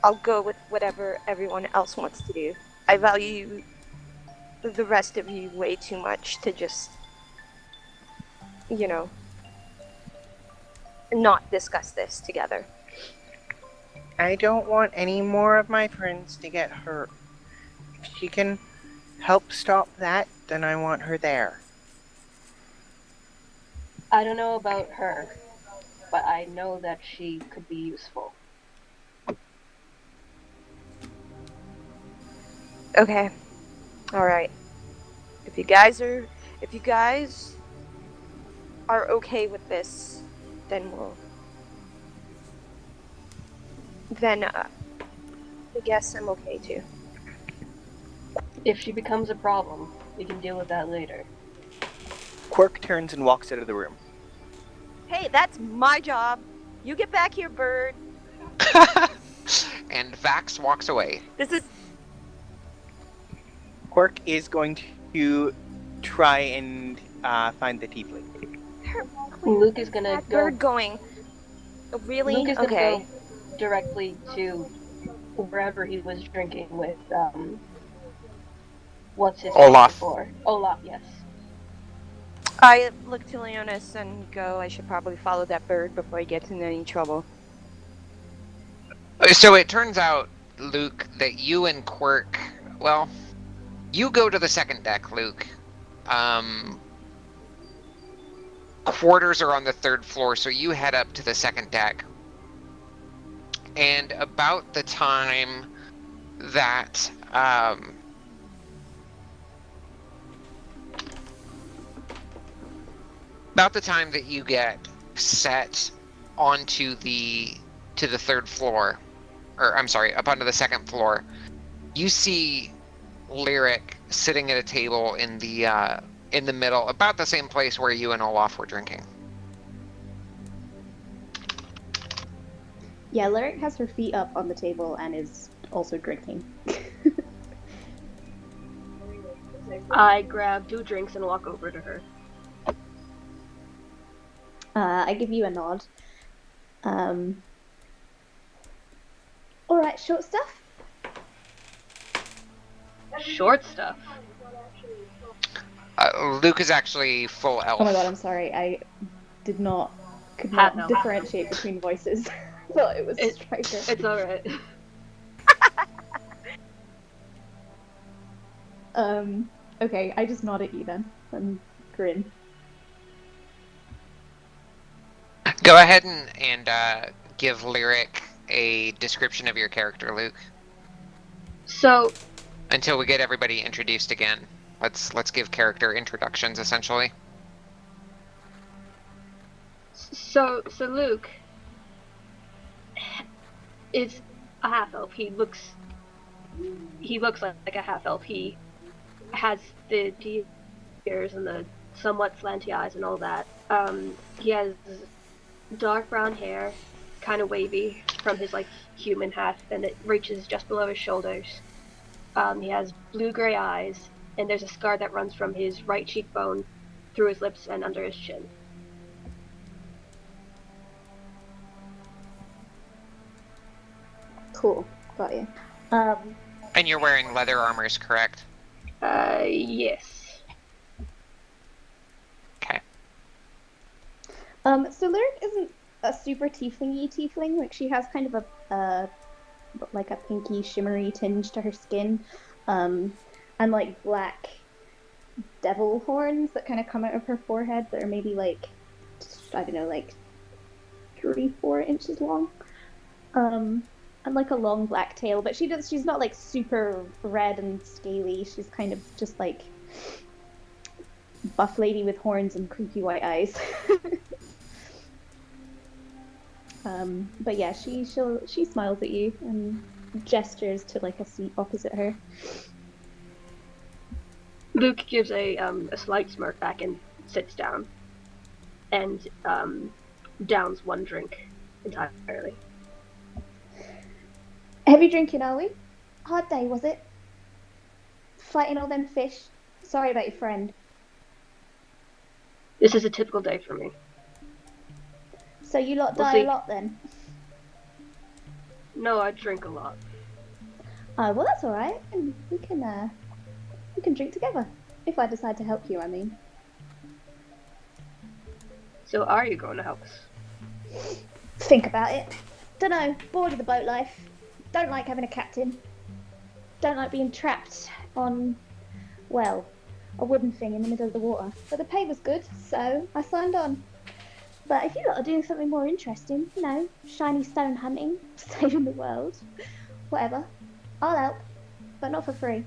I'll go with whatever everyone else wants to do. I value the rest of you way too much to just, not discuss this together. I don't want any more of my friends to get hurt. If she can help stop that, then I want her there. I don't know about her, but I know that she could be useful. Okay. Alright. If you guys are okay with this, then I guess I'm okay too. If she becomes a problem, we can deal with that later. Quirk turns and walks out of the room. Hey, that's my job. You get back here, bird. And Vax walks away. Quirk is going to try and find the tiefling. Luke is gonna that go. bird going? Oh, really? Luke is gonna okay. go directly to wherever he was drinking with what's his Olaf. name before? Olaf, yes. I look to Leonis and go, I should probably follow that bird before he gets in any trouble. So it turns out, Luke, that you and Quirk, well, you go to the second deck, Luke. Quarters are on the 3rd floor, so you head up to the second deck. And about the time that you get set onto the 3rd floor, or I'm sorry, up onto the 2nd floor, you see Lyric sitting at a table in the middle, about the same place where you and Olaf were drinking. Yeah, Lyric has her feet up on the table and is also drinking. I grab 2 drinks and walk over to her. I give you a nod. Alright, short stuff? Short stuff. Luke is actually full elf. Oh my god, I'm sorry. I could not No. differentiate between voices. I thought it was Striker. It's alright. Okay, I just nod at you then and grin. Go ahead and give Lyric a description of your character, Luke. So, Until we get everybody introduced again. Let's give character introductions, essentially. so Luke is a half elf. He looks like a half elf. He has the deep ears and the somewhat slanty eyes and all that. He has dark brown hair, kind of wavy from his like human hat, and it reaches just below his shoulders. He has blue-gray eyes, and there's a scar that runs from his right cheekbone through his lips and under his chin. Cool, got you. And you're wearing leather armors, correct? Yes. Okay. So Lyric isn't a super tieflingy tiefling. Like, she has kind of a like a pinky shimmery tinge to her skin, and like black devil horns that kind of come out of her forehead that are maybe like, I don't know, like 3-4 inches long, and like a long black tail. But she's not like super red and scaly. She's kind of just like buff lady with horns and creepy white eyes. But yeah, she smiles at you and gestures to like a seat opposite her. Luke gives a slight smirk back and sits down, and downs 1 drink entirely. Heavy drinking, are we? Hard day, was it? Fighting all them fish. Sorry about your friend. This is a typical day for me. So you lot We'll die see. a lot then? No, I drink a lot. Oh, well, that's all right. And we can drink together if I decide to help you. I mean, So are you going to help us? think about it. Don't know. Bored of the boat life. Don't like having a captain. Don't like being trapped on, well, a wooden thing in the middle of the water. But the pay was good, so I signed on. But if you lot are doing something more interesting, you know, shiny stone hunting, saving the world, whatever, I'll help, but not for free.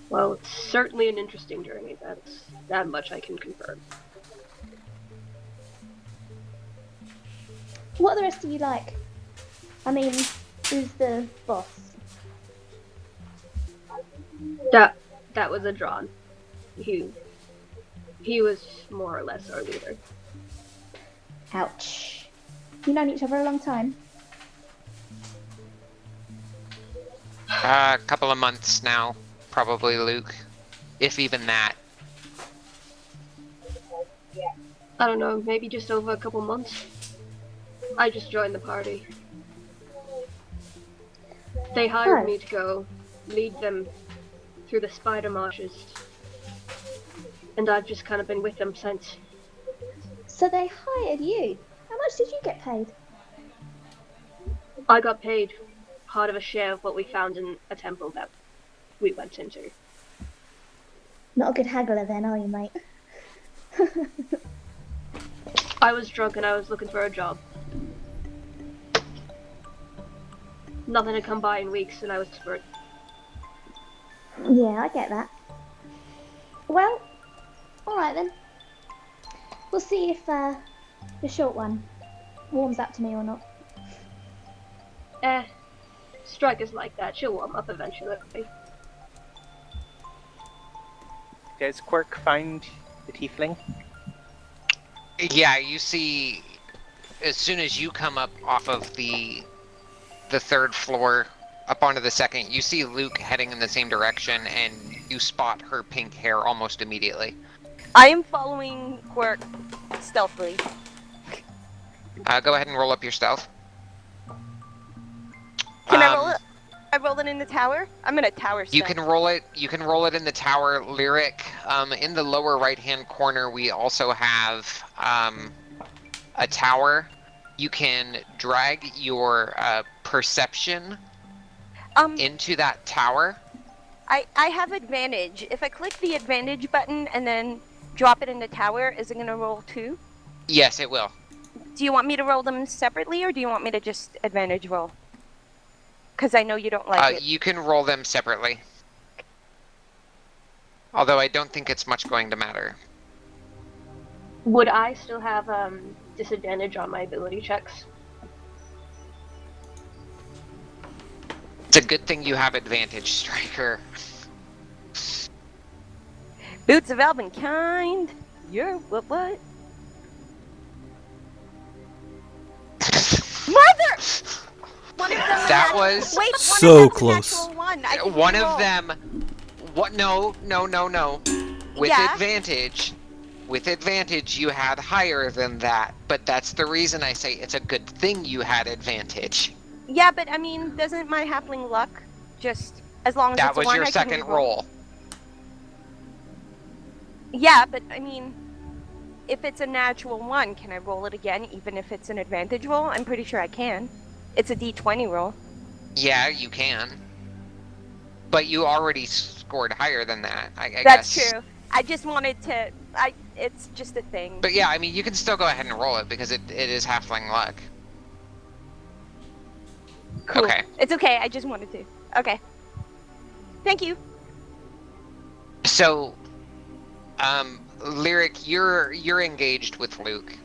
Well, it's certainly an interesting journey. That's that much I can confirm. What are the rest of you like? I mean, who's the boss? That was a drawn. He was more or less our leader. Ouch. You've known each other a long time. A couple of months now, probably, Luke. If even that. I don't know, maybe just over a couple months. I just joined the party. They hired Oh. me to go lead them through the spider marshes. And I've just kind of been with them since. So they hired you. How much did you get paid? I got paid part of a share of what we found in a temple that we went into. Not a good haggler then, are you, mate? I was drunk and I was looking for a job. Nothing had come by in weeks and I was desperate. Yeah, I get that. Well, alright then. We'll see if the short one warms up to me or not. Striker's like that, she'll warm up eventually. Does Quirk find the tiefling? Yeah, you see, as soon as you come up off of the 3rd floor up onto the second, you see Luke heading in the same direction, and you spot her pink hair almost immediately. I am following Quirk stealthily. Go ahead and roll up your stealth. Can I roll it? I roll it in the tower? I'm in a tower stealth. You can roll it. You can roll it in the tower. Lyric. In the lower right-hand corner, we also have a tower. You can drag your perception into that tower. I have advantage. If I click the advantage button and then drop it in the tower, is it going to roll 2? Yes, it will. Do you want me to roll them separately, or do you want me to just advantage roll? Because I know you don't like it. You can roll them separately. Although I don't think it's much going to matter. Would I still have disadvantage on my ability checks? It's a good thing you have advantage, Striker. Boots of Elvenkind. You're what? Mother! One of them That was wait, one so of them's close. A natural one. I can one re-roll. of them. What? No. With Yeah. advantage. With advantage, you had higher than that. But that's the reason I say it's a good thing you had advantage. Yeah, but I mean, doesn't my halfling luck just as long as That it's a was one, your I can second re-roll? roll. Yeah, but I mean, if it's a natural one, can I roll it again, even if it's an advantage roll? I'm pretty sure I can. It's a d20 roll. Yeah, you can. But you already scored higher than that, I That's guess. true. I just wanted to. It's just a thing. But yeah, I mean, you can still go ahead and roll it because it is halfling luck. Cool. Okay. It's okay. I just wanted to. Okay. Thank you. So, Lyric, you're engaged with Luke.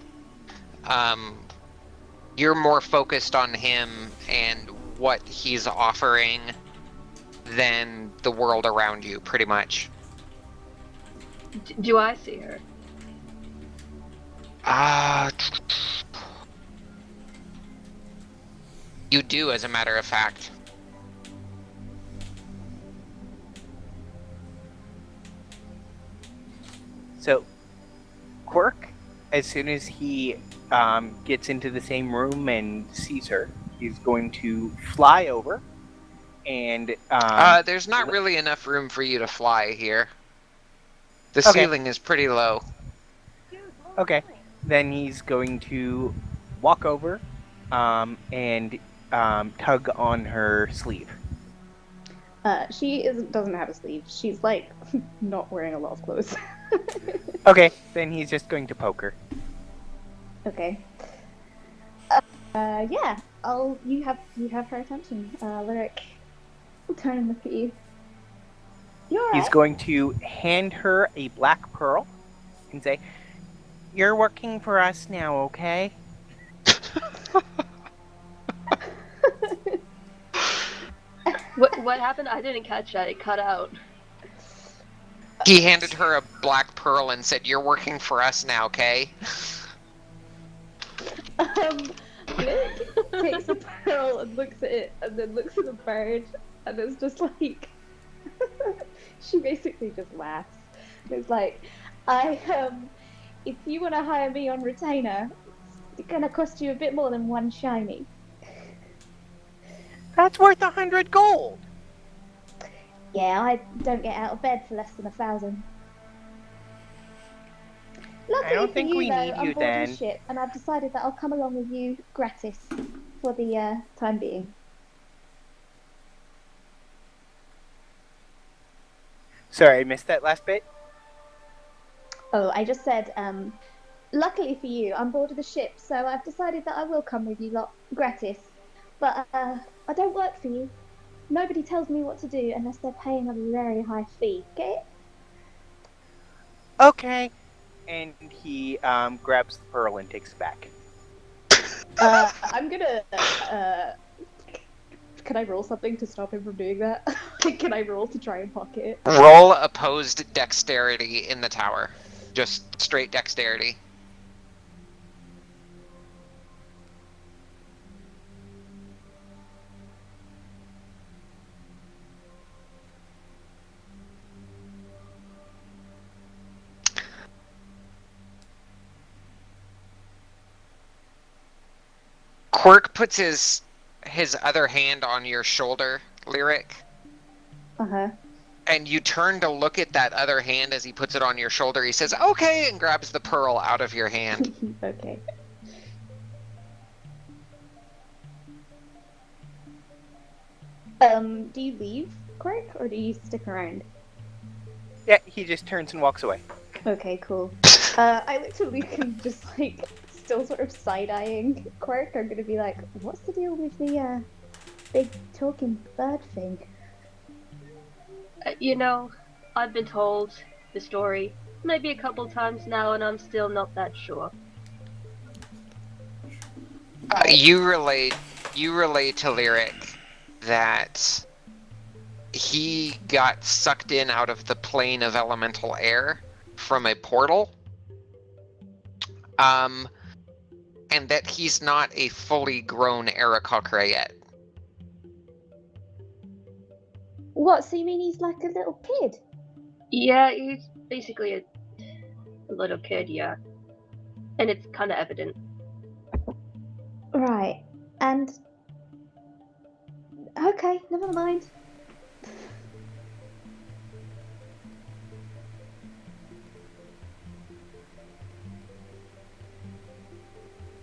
You're more focused on him and what he's offering than the world around you, pretty much. Do I see her? You do, as a matter of fact. So, Quirk, as soon as he gets into the same room and sees her, he's going to fly over and... There's not really enough room for you to fly here. The Okay. ceiling is pretty low. Okay. Then he's going to walk over and tug on her sleeve. She doesn't have a sleeve. She's like not wearing a lot of clothes. Okay, then he's just going to poke her. Okay. Yeah. You have her attention. Lyric. I'll turn and look at you. You're alright. He's going to hand her a black pearl and say, "You're working for us now, okay?" What happened? I didn't catch that. It cut out. He handed her a black pearl and said, "You're working for us now, okay?" Lyric takes a pearl and looks at it, and then looks at the bird, and it's just like she basically just laughs. It's like, if you want to hire me on retainer, it's gonna cost you a bit more than one shiny. That's worth 100 gold. Yeah, I don't get out of bed for less than 1,000. Luckily I don't for think you, we though, need I'm you bored then. of shit, and I've decided that I'll come along with you gratis for the time being. Sorry, I missed that last bit. Oh, I just said, luckily for you, I'm bored of the ship, so I've decided that I will come with you lot gratis. But I don't work for you. Nobody tells me what to do unless they're paying a very high fee. Get it? Okay. And he grabs the pearl and takes it back. I'm gonna. Can I roll something to stop him from doing that? Can I roll to try and pocket it? Roll opposed dexterity in the tower. Just straight dexterity. Quirk puts his other hand on your shoulder, Lyric, Uh-huh. and you turn to look at that other hand as he puts it on your shoulder. He says, "Okay," and grabs the pearl out of your hand. Okay. Do you leave, Quirk, or do you stick around? Yeah, he just turns and walks away. Okay, cool. I look to Luke and just like still sort of side-eyeing Quirk. I'm gonna be like, what's the deal with the big talking bird thing? You know, I've been told the story maybe a couple times now, and I'm still not that sure. You relate to Lyric that he got sucked in out of the plane of elemental air from a portal. And that he's not a fully grown Aarakocra yet. What, so you mean he's like a little kid? Yeah, he's basically a little kid, yeah. And it's kind of evident. Right. And okay, never mind.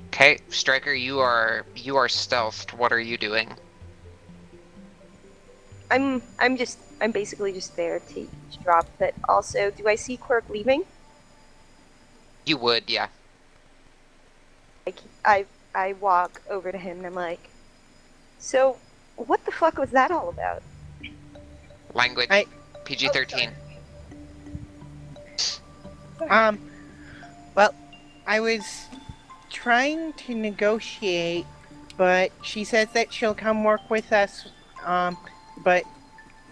Okay, Striker, you are stealthed. What are you doing? I'm basically just there to eavesdrop, but also, do I see Quirk leaving? You would, yeah. Like, I walk over to him and I'm like, so, what the fuck was that all about? Language. PG-13. Well, I was trying to negotiate, but she says that she'll come work with us, but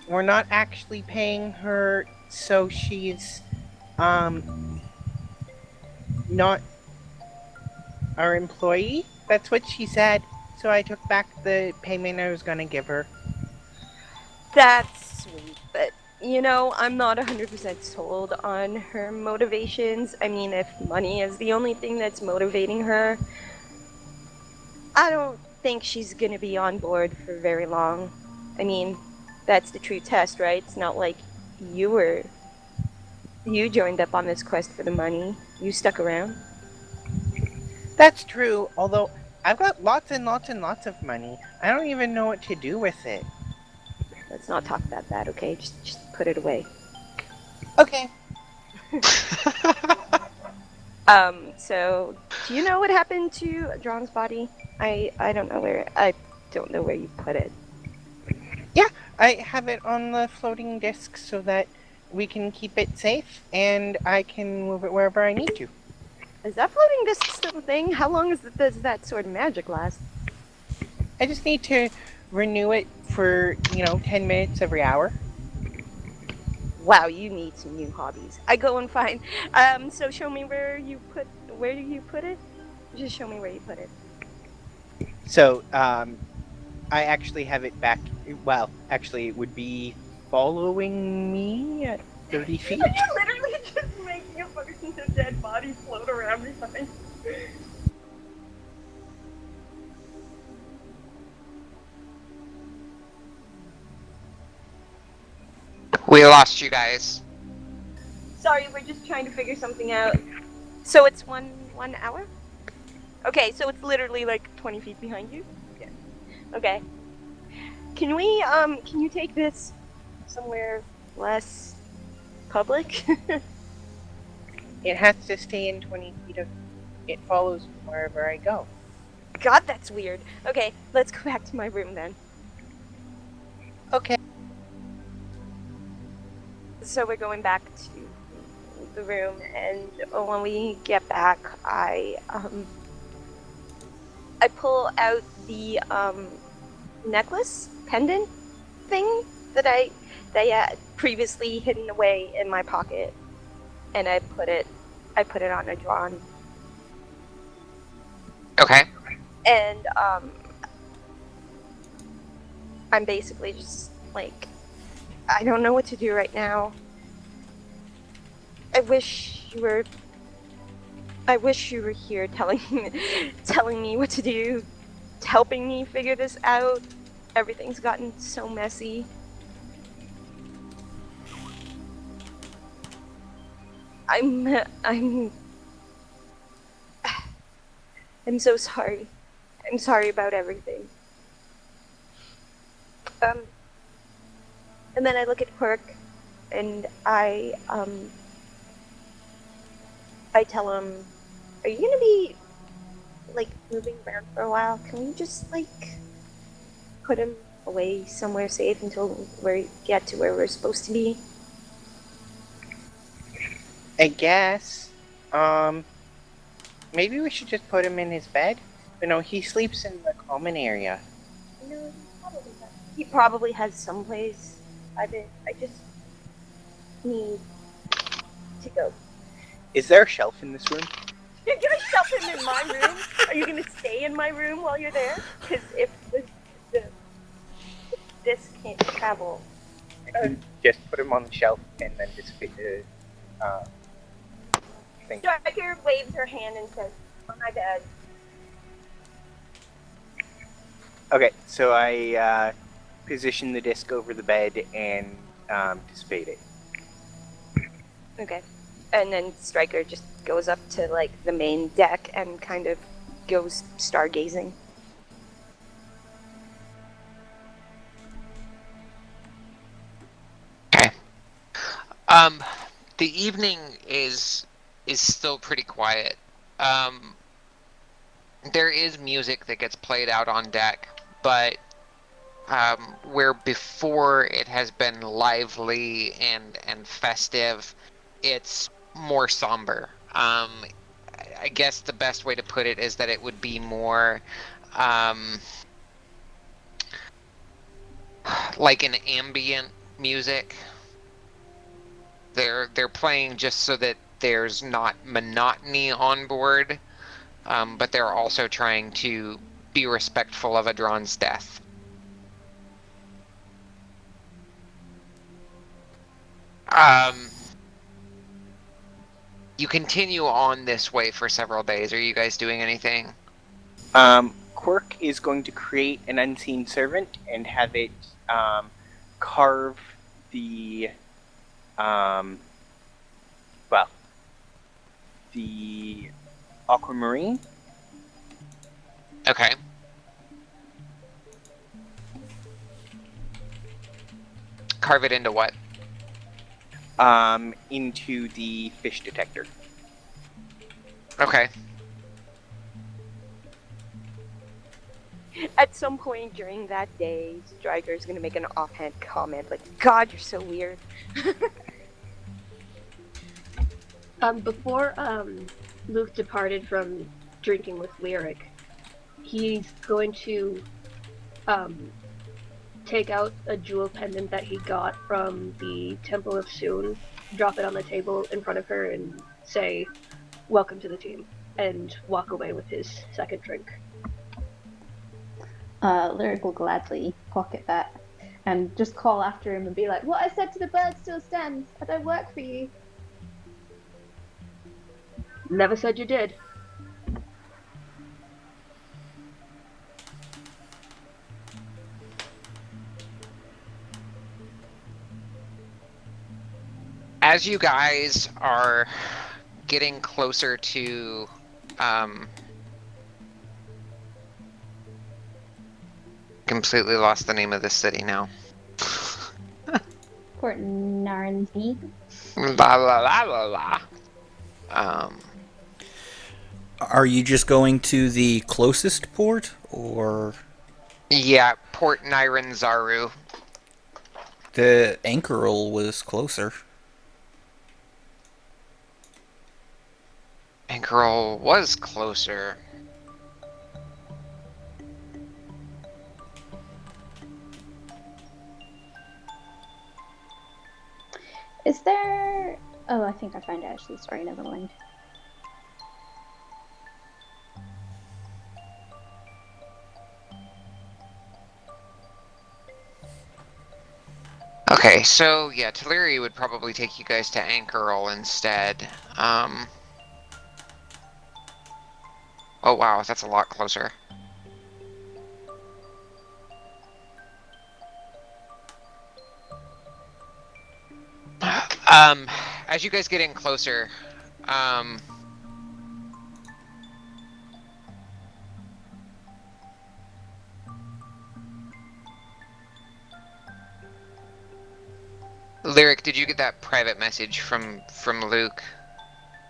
we're not actually paying her, so she's, not our employee. That's what she said, so I took back the payment I was gonna give her. That's sweet, but you know, I'm not 100% sold on her motivations. I mean, if money is the only thing that's motivating her, I don't think she's gonna be on board for very long. I mean, that's the true test, right? It's not like you joined up on this quest for the money. You stuck around. That's true, although I've got lots and lots and lots of money. I don't even know what to do with it. Let's not talk about that, okay? Just put it away. Okay. So, do you know what happened to Drawn's body? I don't know where you put it. Yeah, I have it on the floating disc so that we can keep it safe, and I can move it wherever I need to. Is that floating disc still a thing? How long does that sort of magic last? I just need to renew it for, 10 minutes every hour. Wow, you need some new hobbies. I go and find. So show me where do you put it? Just show me where you put it. So, I actually have it back. Well, actually, it would be following me at 30 feet. You're literally just making a fucking dead body float around behind. We lost you guys. Sorry, we're just trying to figure something out. So it's one hour? Okay, so it's literally like 20 feet behind you? Yeah. Okay. Can you take this somewhere less public? It has to stay in 20 feet of... It follows wherever I go. God, that's weird. Okay, let's go back to my room then. Okay. So we're going back to the room, and when we get back, I pull out the necklace pendant thing that I had previously hidden away in my pocket, and I put it on a Drawn. Okay. And I'm basically just like, I don't know what to do right now. I wish you were here telling me what to do. helping me figure this out. Everything's gotten so messy. I'm I'm so sorry. I'm sorry about everything. And then I look at Quirk and I tell him, "Are you gonna be like moving around for a while? Can we just like put him away somewhere safe until we get to where we're supposed to be?" I guess. Maybe we should just put him in his bed. You know, he sleeps in the common area. No, he probably has someplace. I just need to go. Is there a shelf in this room? You're gonna shove him in my room? Are you gonna stay in my room while you're there? Because if this can't travel. Just put him on the shelf and then just fit the thing. Striker waves her hand and says, "On my bed." Okay, so I position the disc over the bed and dissipate it. Okay. And then Striker just goes up to like the main deck and kind of goes stargazing. Okay. The evening is still pretty quiet. There is music that gets played out on deck, but where before it has been lively and festive, it's more somber. I guess the best way to put it is that it would be more like an ambient music. They're playing just so that there's not monotony on board, but they're also trying to be respectful of Adron's death. You continue on this way for several days. Are you guys doing anything? Quirk is going to create an unseen servant and have it carve the the aquamarine. Okay. Carve it into what? Into the fish detector. Okay. At some point during that day, Striker's gonna make an offhand comment like, "God, you're so weird." Before Luke departed from drinking with Lyric, he's going to take out a jewel pendant that he got from the Temple of Soon, drop it on the table in front of her, and say, "Welcome to the team," and walk away with his second drink. Lyric will gladly pocket that and just call after him and be like, "What I said to the bird still stands. I don't work for you." Never said you did. As you guys are getting closer to completely lost the name of this city now. Port Naranzi. La la la la la. Are you just going to the closest port, or Yeah, Port Niranzaru. the Anchoral was closer? Anchoral was closer. Is there... Oh, I think I found it actually. Sorry, never mind. Okay, so yeah, Teleri would probably take you guys to Anchoral instead. Oh wow, that's a lot closer. As you guys get in closer, Lyric, did you get that private message from Luke?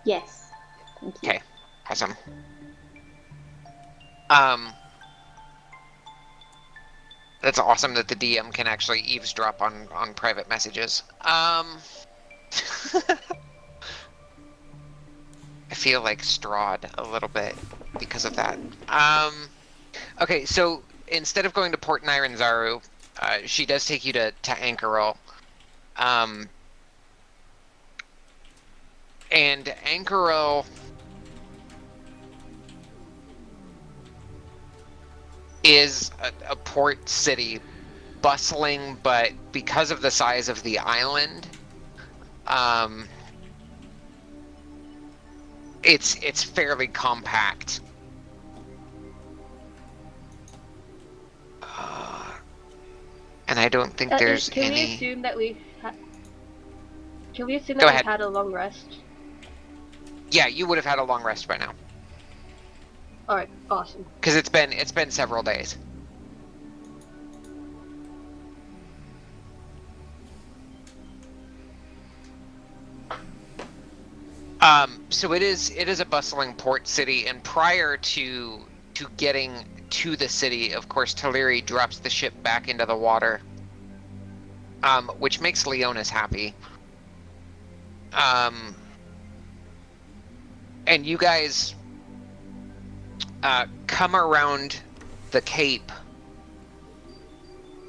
Yes. Thank you. Okay, awesome. That's awesome that the DM can actually eavesdrop on private messages. I feel like Strahd a little bit because of that. Okay, so instead of going to Port Niranzaru, she does take you to Anchoral. And Anchoral is a port city, bustling, but because of the size of the island, it's fairly compact. And I don't think there's Can any. we assume that we've Can we assume Go that ahead. we've had a long rest? Yeah, you would have had a long rest by now, Alright, awesome. because it's been several days. So it is a bustling port city, and prior to getting to the city, of course, Taliri drops the ship back into the water, which makes Leonis happy. And you guys come around the cape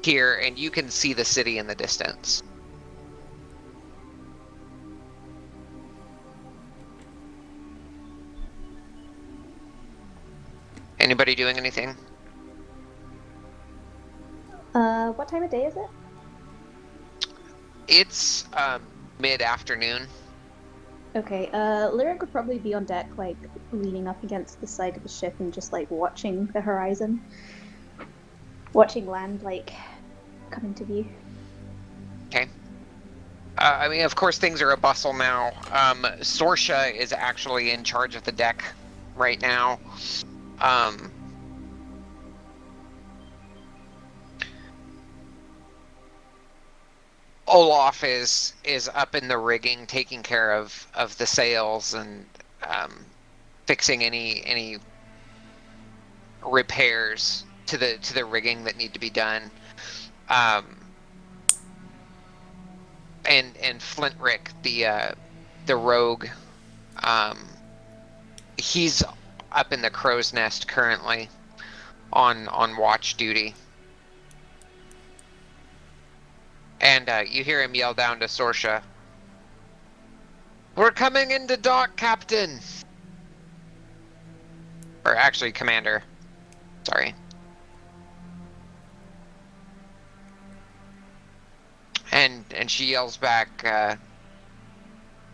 here, and you can see the city in the distance. Anybody doing anything? What time of day is it? It's mid-afternoon. Okay, Lyric would probably be on deck, like, leaning up against the side of the ship and just, like, watching the horizon. Watching land, like, come into view. Okay. I mean, of course, things are a bustle now. Sorsha is actually in charge of the deck right now. Olaf is up in the rigging, taking care of the sails and fixing any repairs to the rigging that need to be done. And Flintrick, the rogue, he's up in the crow's nest currently on watch duty. And you hear him yell down to Sorsha, "We're coming into dock, Captain!" Or actually, Commander. Sorry. And she yells back,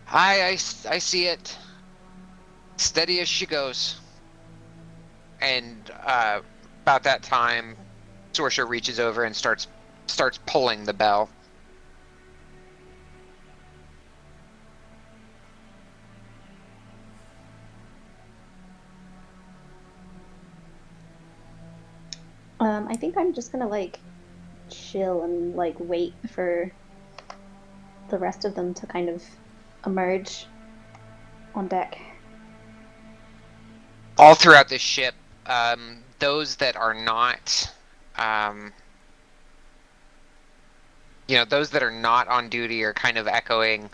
I see it. Steady as she goes." And about that time, Sorsha reaches over and starts pulling the bell. I think I'm just gonna, like, chill and, like, wait for the rest of them to kind of emerge on deck. All throughout the ship, those that are not, those that are not on duty are kind of echoing,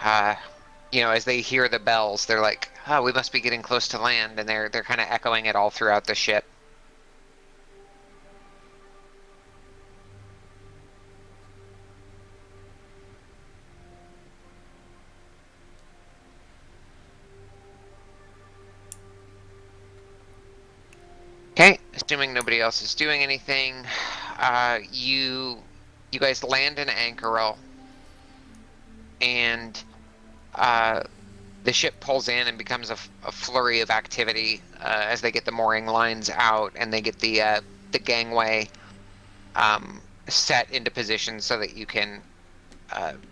as they hear the bells, they're like, "Oh, we must be getting close to land," and they're kind of echoing it all throughout the ship. Okay, assuming nobody else is doing anything, you guys land in Anchoral, and the ship pulls in and becomes a flurry of activity as they get the mooring lines out and they get the gangway set into position so that you can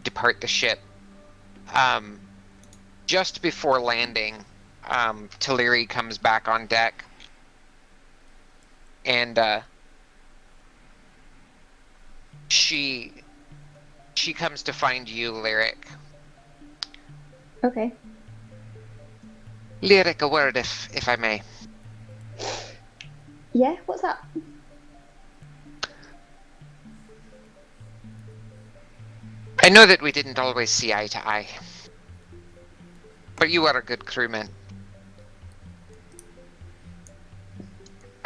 depart the ship. Just before landing, Teleri comes back on deck, and she comes to find you, Lyric. Okay. Lyric, a word, if I may. Yeah, what's up? I know that we didn't always see eye to eye, but you are a good crewman.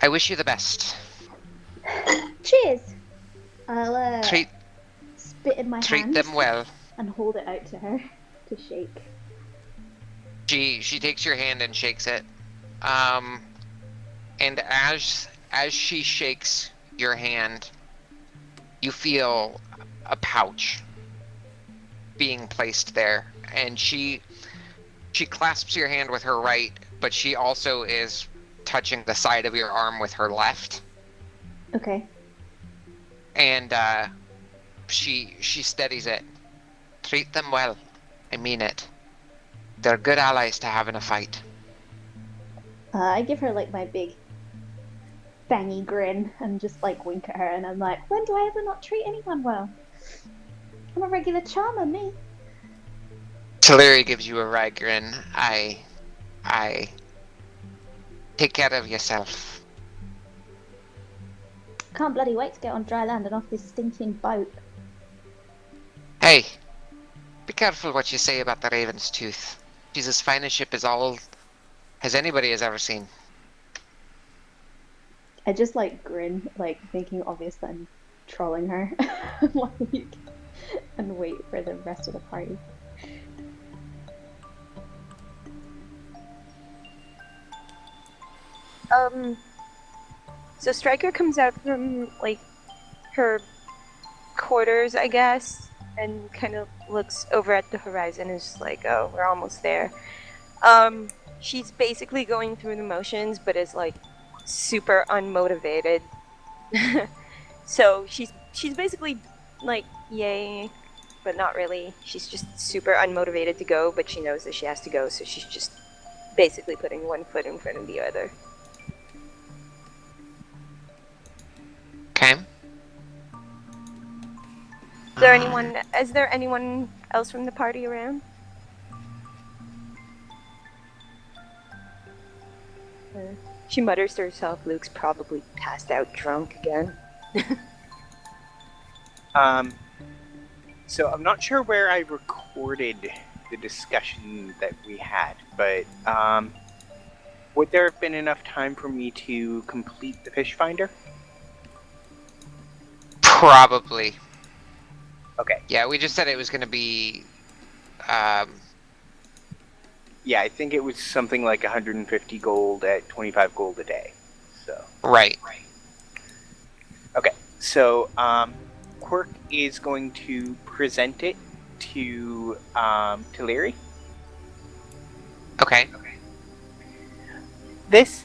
I wish you the best. Cheers! I'll Treat spit in my hand them well. and hold it out to her to shake. She takes your hand and shakes it. And as she shakes your hand, you feel a pouch being placed there, and she clasps your hand with her right, but she also is touching the side of your arm with her left. Okay. And she steadies it. Treat them well. I mean it. They're good allies to have in a fight. I give her like my big fangy grin and just like wink at her, and I'm like, when do I ever not treat anyone well? I'm a regular charmer, me. Teleri gives you a wry grin. I take care of yourself. Can't bloody wait to get on dry land and off this stinking boat. Hey, be careful what you say about the Raven's Tooth. She's as fine a ship as anybody has ever seen. I just like grin, like thinking obvious that I'm trolling her, like, and wait for the rest of the party. So Striker comes out from like her quarters, I guess, and kind of looks over at the horizon and is just like, "Oh, we're almost there." She's basically going through the motions, but is like super unmotivated. So she's basically like, "Yay," but not really. She's just super unmotivated to go, but she knows that she has to go, so she's just basically putting one foot in front of the other. Okay. Is there anyone else from the party around? She mutters to herself, Luke's probably passed out drunk again. So I'm not sure where I recorded the discussion that we had, but would there have been enough time for me to complete the fish finder? Probably. Okay. Yeah, we just said it was going to be. Yeah, I think it was something like 150 gold at 25 gold a day. So. Right. Okay, so Quirk is going to present it to Teleri. Okay. This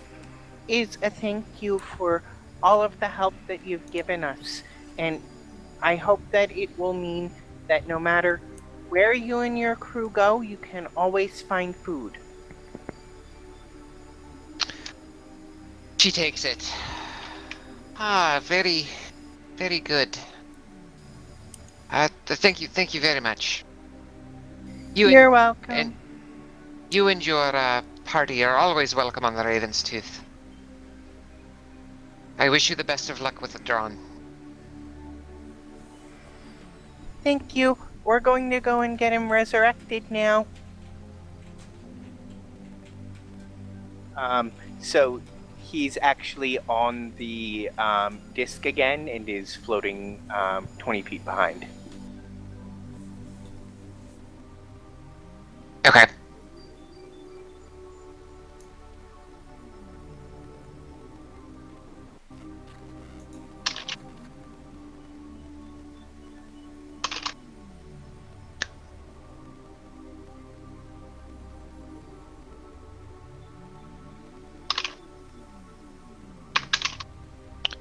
is a thank you for all of the help that you've given us, and I hope that it will mean that no matter where you and your crew go, you can always find food. She takes it. Ah, very, very good. Thank you very much. You're welcome. And you and your party are always welcome on the Raven's Tooth. I wish you the best of luck with the drawn. Thank you. We're going to go and get him resurrected now. So he's actually on the disc again and is floating 20 feet behind. Okay.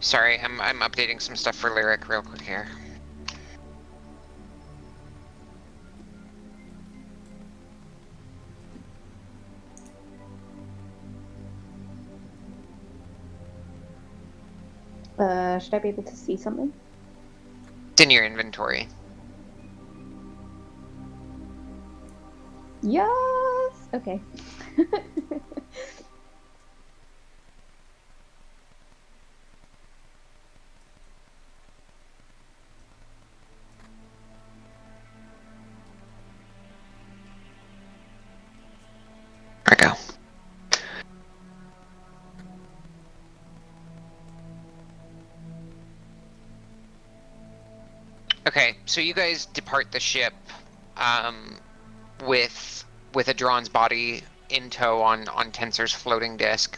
Sorry, I'm updating some stuff for Lyric real quick here. Should I be able to see something? It's in your inventory. Yes! Okay. There we go. Okay, so you guys depart the ship with Adron's body in tow on Tensor's floating disc.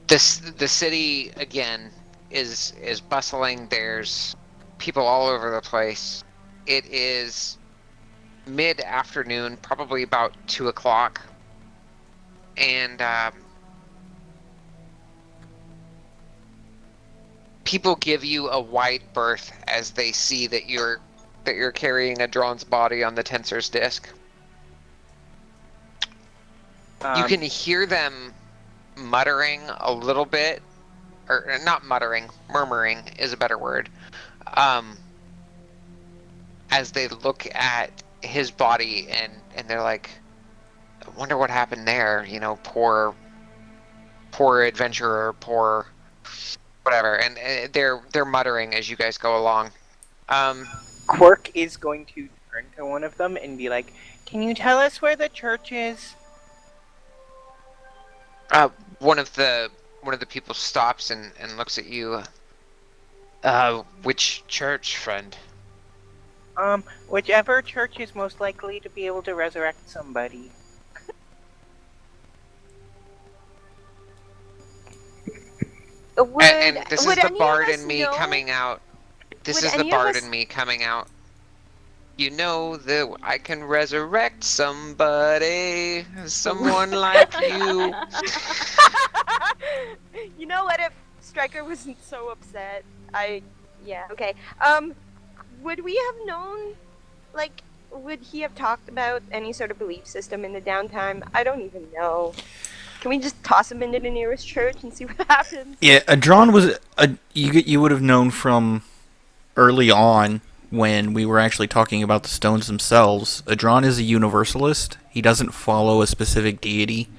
The city again is bustling. There's people all over the place. It is mid-afternoon, probably about 2 o'clock, and people give you a wide berth as they see that you're carrying Adron's body on the Tensor's disc. You can hear them muttering a little bit, or not muttering, murmuring is a better word, as they look at his body and they're like, I wonder what happened there, you know, poor adventurer, poor whatever, and they're muttering as you guys go along. Quirk is going to turn to one of them and be like, "Can you tell us where the church is?" One of the people stops and looks at you. Which church, friend? Whichever church is most likely to be able to resurrect somebody. And this is the bard in me know? coming out. This Would is the any of bard us- in me coming out. You know that I can resurrect somebody, someone like you. You know what? If Stryker wasn't so upset, yeah, okay. Would we have known, like, would he have talked about any sort of belief system in the downtime? I don't even know. Can we just toss him into the nearest church and see what happens? Yeah, Adron was you would have known from early on when we were actually talking about the stones themselves. Adron is a universalist. He doesn't follow a specific deity.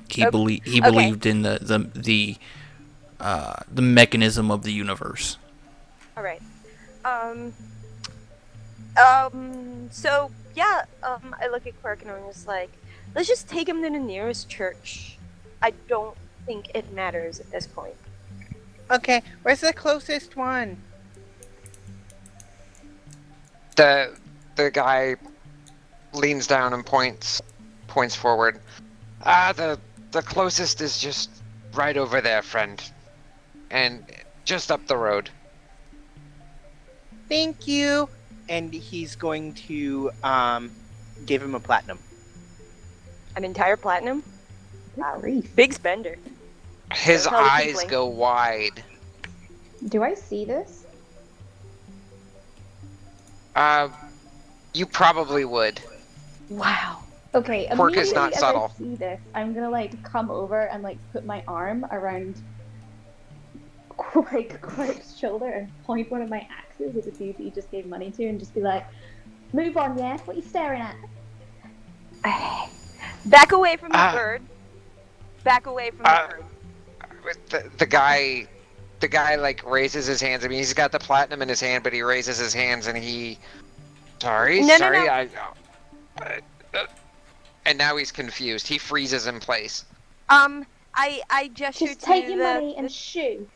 He believed in the mechanism of the universe. All right. So yeah. I look at Quirk and I'm just like, let's just take him to the nearest church. I don't think it matters at this point. Okay, where's the closest one? The guy leans down and points forward. The closest is just right over there, friend, and just up the road. Thank you. And he's going to give him a platinum. An entire platinum? Wow. Grief. Big spender. His Don't tell the eyes tiefling. go wide. Do I see this? You probably would. Wow. Okay, Quirk is not immediately as subtle. I see this, I'm gonna like come over and like put my arm around like Quirk's shoulder and point one of my axes at the dude that you just gave money to and just be like, "Move on, yeah? What are you staring at?" Back away from the bird. Back away from the bird. The guy like raises his hands. I mean, he's got the platinum in his hand, but he raises his hands and he. Sorry. No. And now he's confused. He freezes in place. I gestured Just to take your the- money and shoo.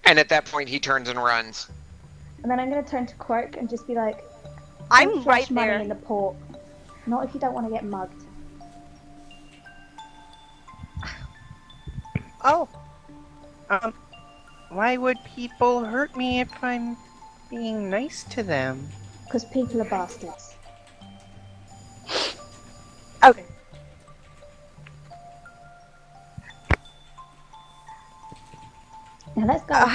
And at that point, he turns and runs. And then I'm gonna turn to Quirk and just be like, I'm "Don't flush right money there. in the port. Not if you don't want to get mugged." Oh. Why would people hurt me if I'm being nice to them? Because people are bastards. Okay. Now let's go.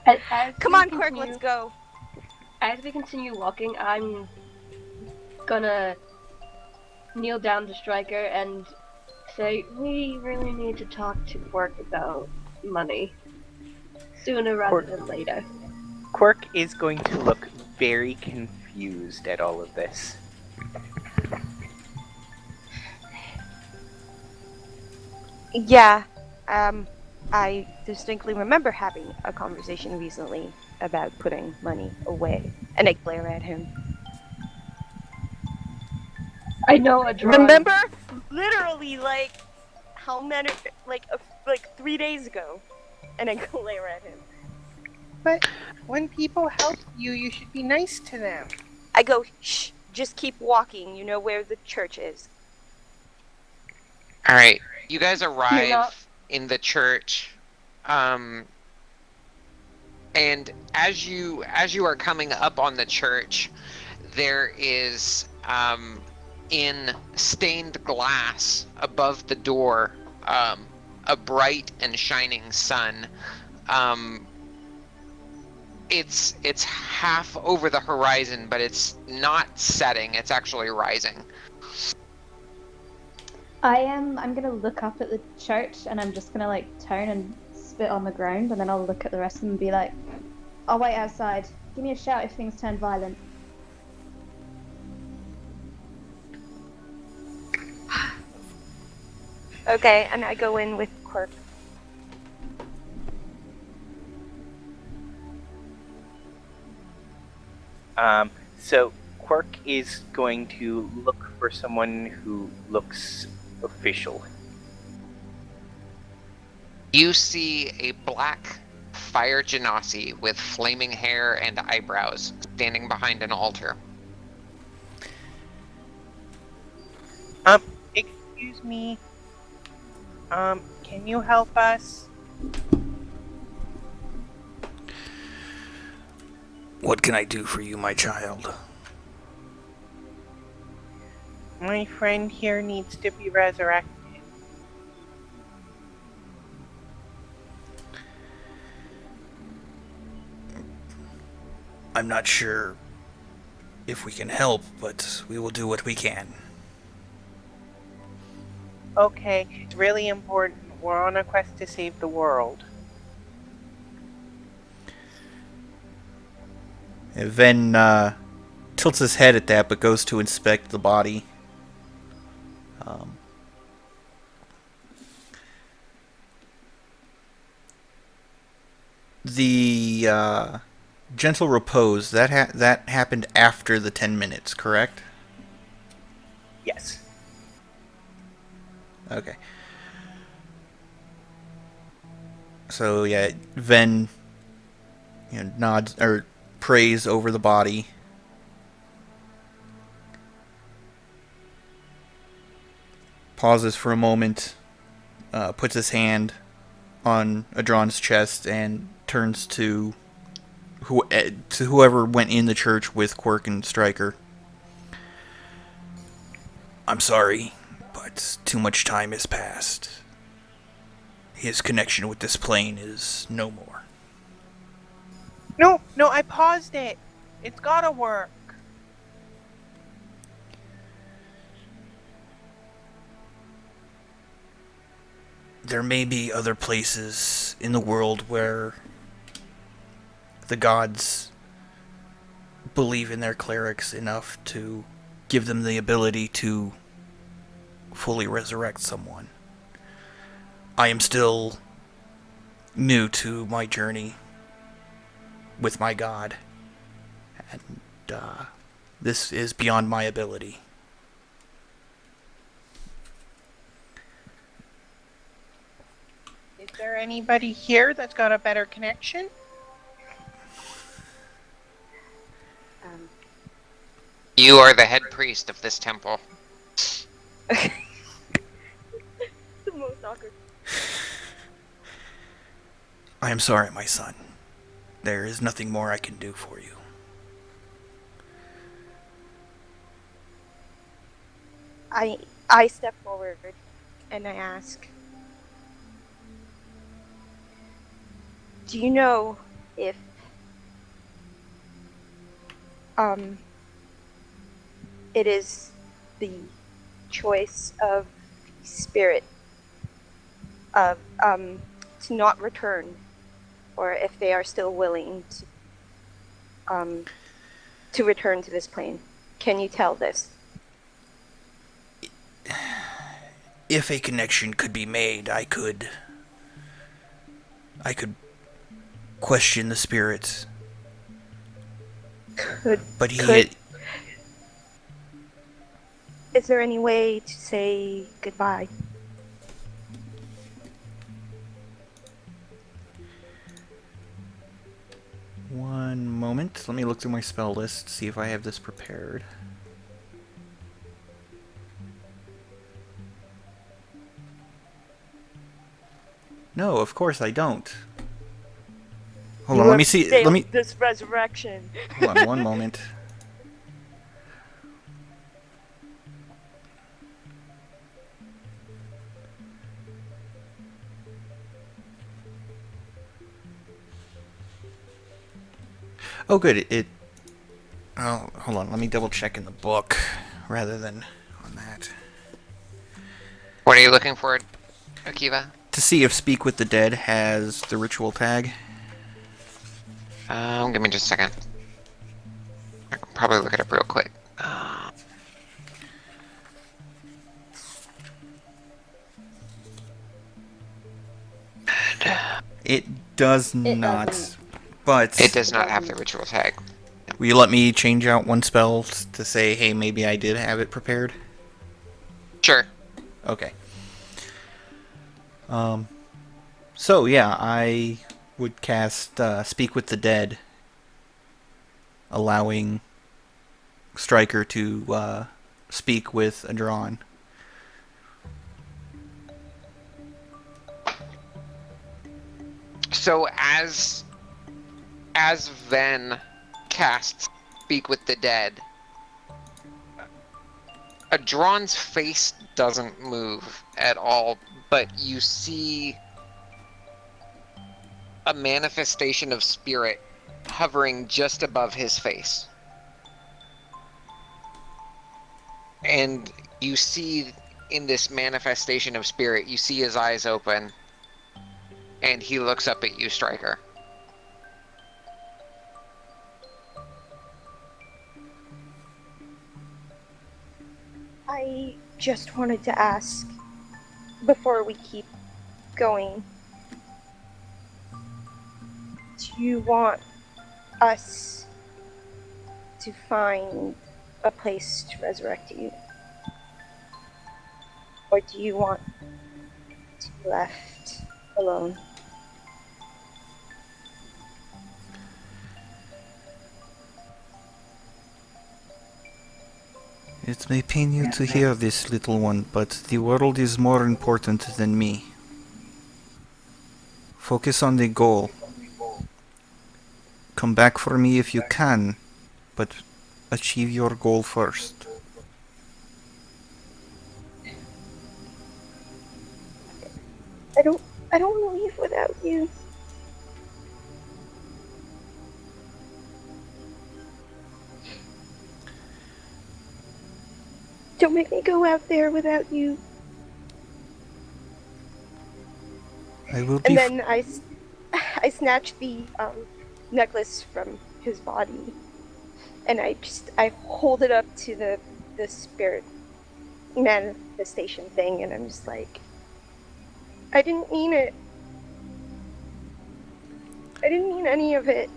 As Come we on, Quirk, continue- let's go. As we continue walking, I'm gonna kneel down to Striker and say, we really need to talk to Quirk about money. Sooner rather than later. Quirk is going to look very confused at all of this. Yeah, I distinctly remember having a conversation recently about putting money away, and I glare at him. I know a drawing. Remember? Literally, like, how many, like 3 days ago, and I glare at him. But when people help you, you should be nice to them. I go, shh, just keep walking, you know where the church is. Alright, you guys You're arrive not- in the church, and as you are coming up on the church, there is in stained glass above the door a bright and shining sun. It's half over the horizon, but it's not setting, it's actually rising. I'm gonna look up at the church and I'm just gonna like turn and spit on the ground, and then I'll look at the rest of them and be like, I'll wait outside. Give me a shout if things turn violent. Okay, and I go in with Quirk. So Quirk is going to look for someone who looks official. You see a black fire genasi with flaming hair and eyebrows standing behind an altar. Excuse me. Can you help us? What can I do for you, my child? My friend here needs to be resurrected. I'm not sure if we can help, but we will do what we can. Okay, it's really important. We're on a quest to save the world. Ven tilts his head at that, but goes to inspect the body. The gentle repose that happened after the 10 minutes, correct? Yes. Okay. So yeah, Ven nods or prays over the body. Pauses for a moment, puts his hand on Adron's chest, and turns to whoever went in the church with Quirk and Stryker. I'm sorry, but too much time has passed. His connection with this plane is no more. No, I paused it. It's gotta work. There may be other places in the world where the gods believe in their clerics enough to give them the ability to fully resurrect someone. I am still new to my journey with my god, and this is beyond my ability. Is there anybody here that's got a better connection? You are the head priest of this temple. The most awkward. I am sorry, my son. There is nothing more I can do for you. I step forward and I ask, do you know if it is the choice of spirit of to not return, or if they are still willing to return to this plane. Can you tell this? If a connection could be made, I could question the spirits. But Is there any way to say goodbye? One moment. Let me look through my spell list, see if I have this prepared. No, of course I don't. Hold on, let me see. Let me. This resurrection. Hold on one moment. Oh, good. Oh, hold on. Let me double check in the book rather than on that. What are you looking for, Akiva? To see if Speak with the Dead has the ritual tag. Give me just a second. I can probably look it up real quick. It does not. doesn't. But It does not have the ritual tag. will you let me change out one spell to say, hey, maybe I did have it prepared? Sure. Okay. So yeah, I would cast Speak with the Dead, allowing Striker to speak with Adron. So as Ven casts Speak with the Dead, Adron's face doesn't move at all, but you see a manifestation of spirit hovering just above his face. And you see in this manifestation of spirit, you see his eyes open, and he looks up at you, Striker. I just wanted to ask, before we keep going, do you want us to find a place to resurrect you? Or do you want to be left alone? It may pain you to hear this, little one, but the world is more important than me. Focus on the goal. Come back for me if you can, but achieve your goal first. I don't want to leave without you. Don't make me go out there without you. I will be. And then I snatch the necklace from his body, and I hold it up to the spirit manifestation thing, and I'm just like, I didn't mean it. I didn't mean any of it.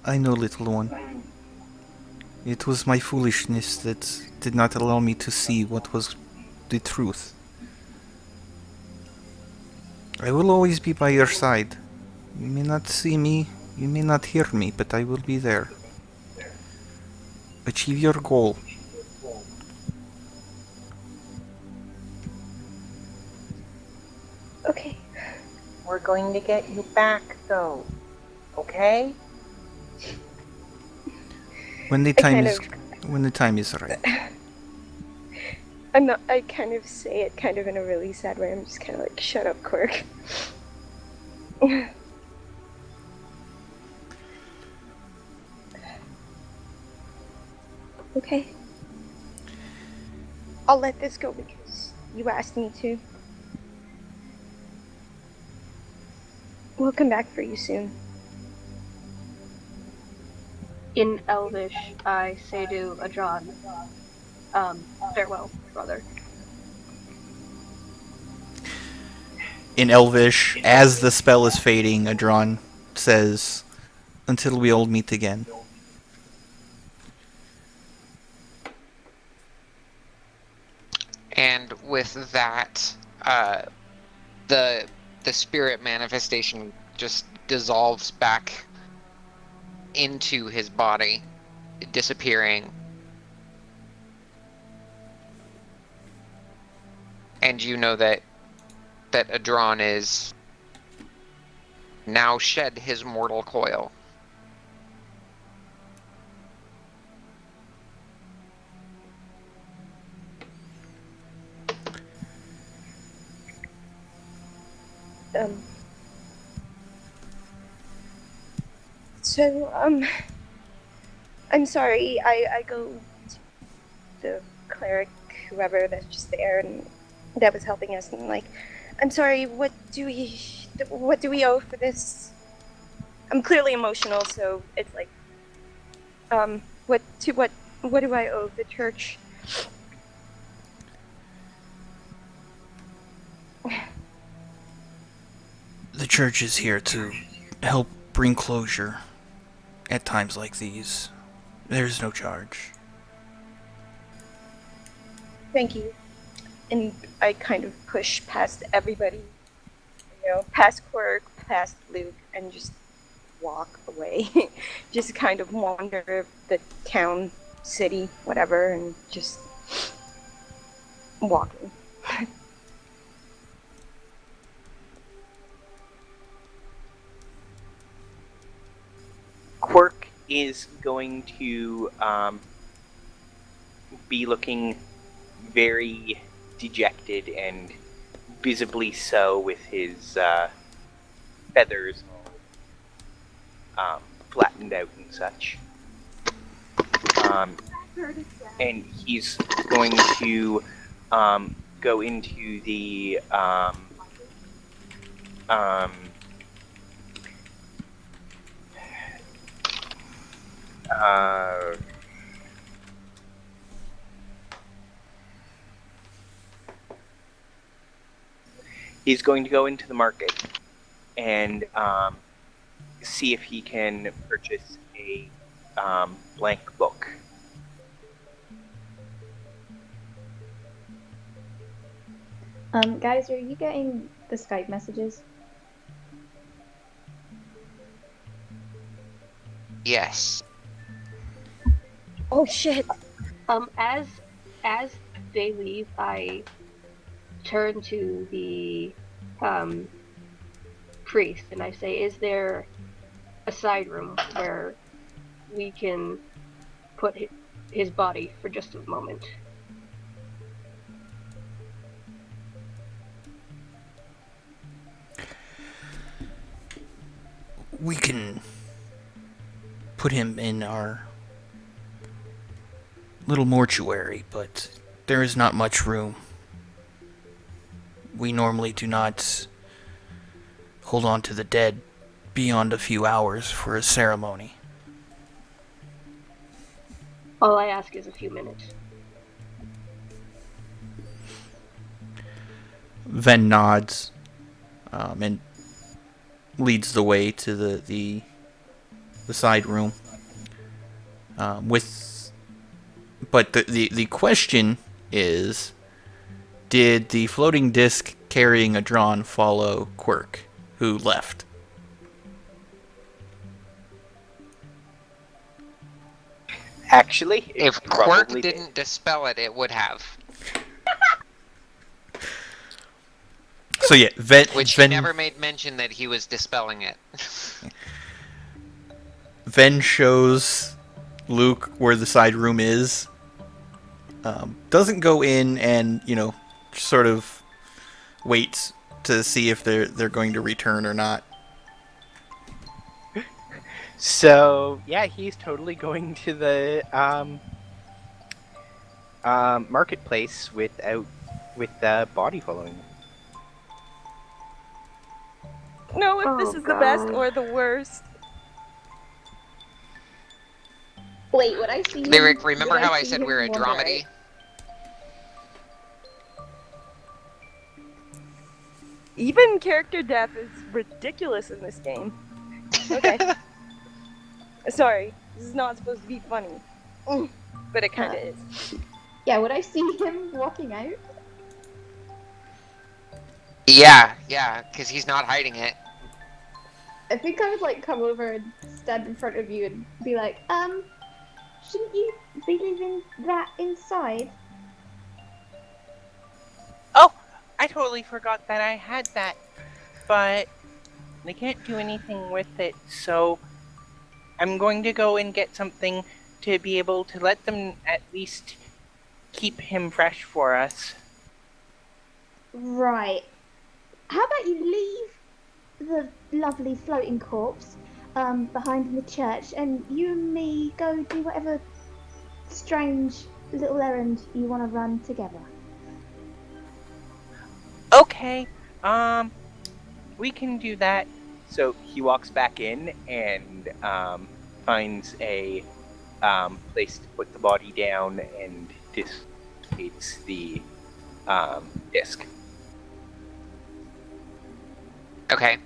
I know, little one. It was my foolishness that did not allow me to see what was the truth. I will always be by your side. You may not see me, you may not hear me, but I will be there. Achieve your goal. Okay. We're going to get you back, though. Okay? When the time is right. I kind of say it kind of in a really sad way. I'm just kind of like, shut up, Quirk. Okay. I'll let this go because you asked me to. We'll come back for you soon. In Elvish, I say to Adran, farewell, brother. In Elvish, as the spell is fading, Adron says, "Until we all meet again." And with that, the spirit manifestation just dissolves back into his body, disappearing. And you know that Adron is now shed his mortal coil. So, I'm sorry, I go to the cleric, whoever that's just there and that was helping us, and like, I'm sorry, what do we owe for this? I'm clearly emotional, so it's like, what do I owe the church? The church is here to help bring closure at times like these. There's no charge. Thank you. And I kind of push past everybody, past Quirk, past Luke, and just walk away. Just kind of wander the town, city, whatever, and just walking. Quirk is going to be looking very dejected and visibly so, with his feathers all flattened out and such. And he's going to go into the he's going to go into the market and see if he can purchase a blank book. Guys, are you getting the Skype messages? Yes. Oh shit! As they leave, I turn to the priest and I say, "Is there a side room where we can put his body for just a moment?" We can put him in our little mortuary, but there is not much room. We normally do not hold on to the dead beyond a few hours for a ceremony. All I ask is a few minutes. Ven nods and leads the way to the side room. But the question is, did the floating disc carrying Adron follow Quirk, who left? Actually, If Quirk didn't dispel it, it would have. So yeah, Which he never made mention that he was dispelling it. Ven shows Luke where the side room is. Doesn't go in and, sort of waits to see if they're going to return or not. So yeah, he's totally going to the marketplace with the body following. know if this Oh, is the best God. or the worst. Wait, would I see him? Lyric, would remember how I see said him we're a wander dramedy? out? Even character death is ridiculous in this game. Okay. Sorry, this is not supposed to be funny. But it kind of is. Yeah, would I see him walking out? Yeah, because he's not hiding it. I think I would like come over and stand in front of you and be like, shouldn't you be leaving that inside? Oh, I totally forgot that I had that, but they can't do anything with it, so I'm going to go and get something to be able to let them at least keep him fresh for us. Right. How about you leave the lovely floating corpse behind in the church, and you and me go do whatever strange little errand you want to run together. Okay, we can do that. So he walks back in and finds a place to put the body down and dissipates the disc. Okay.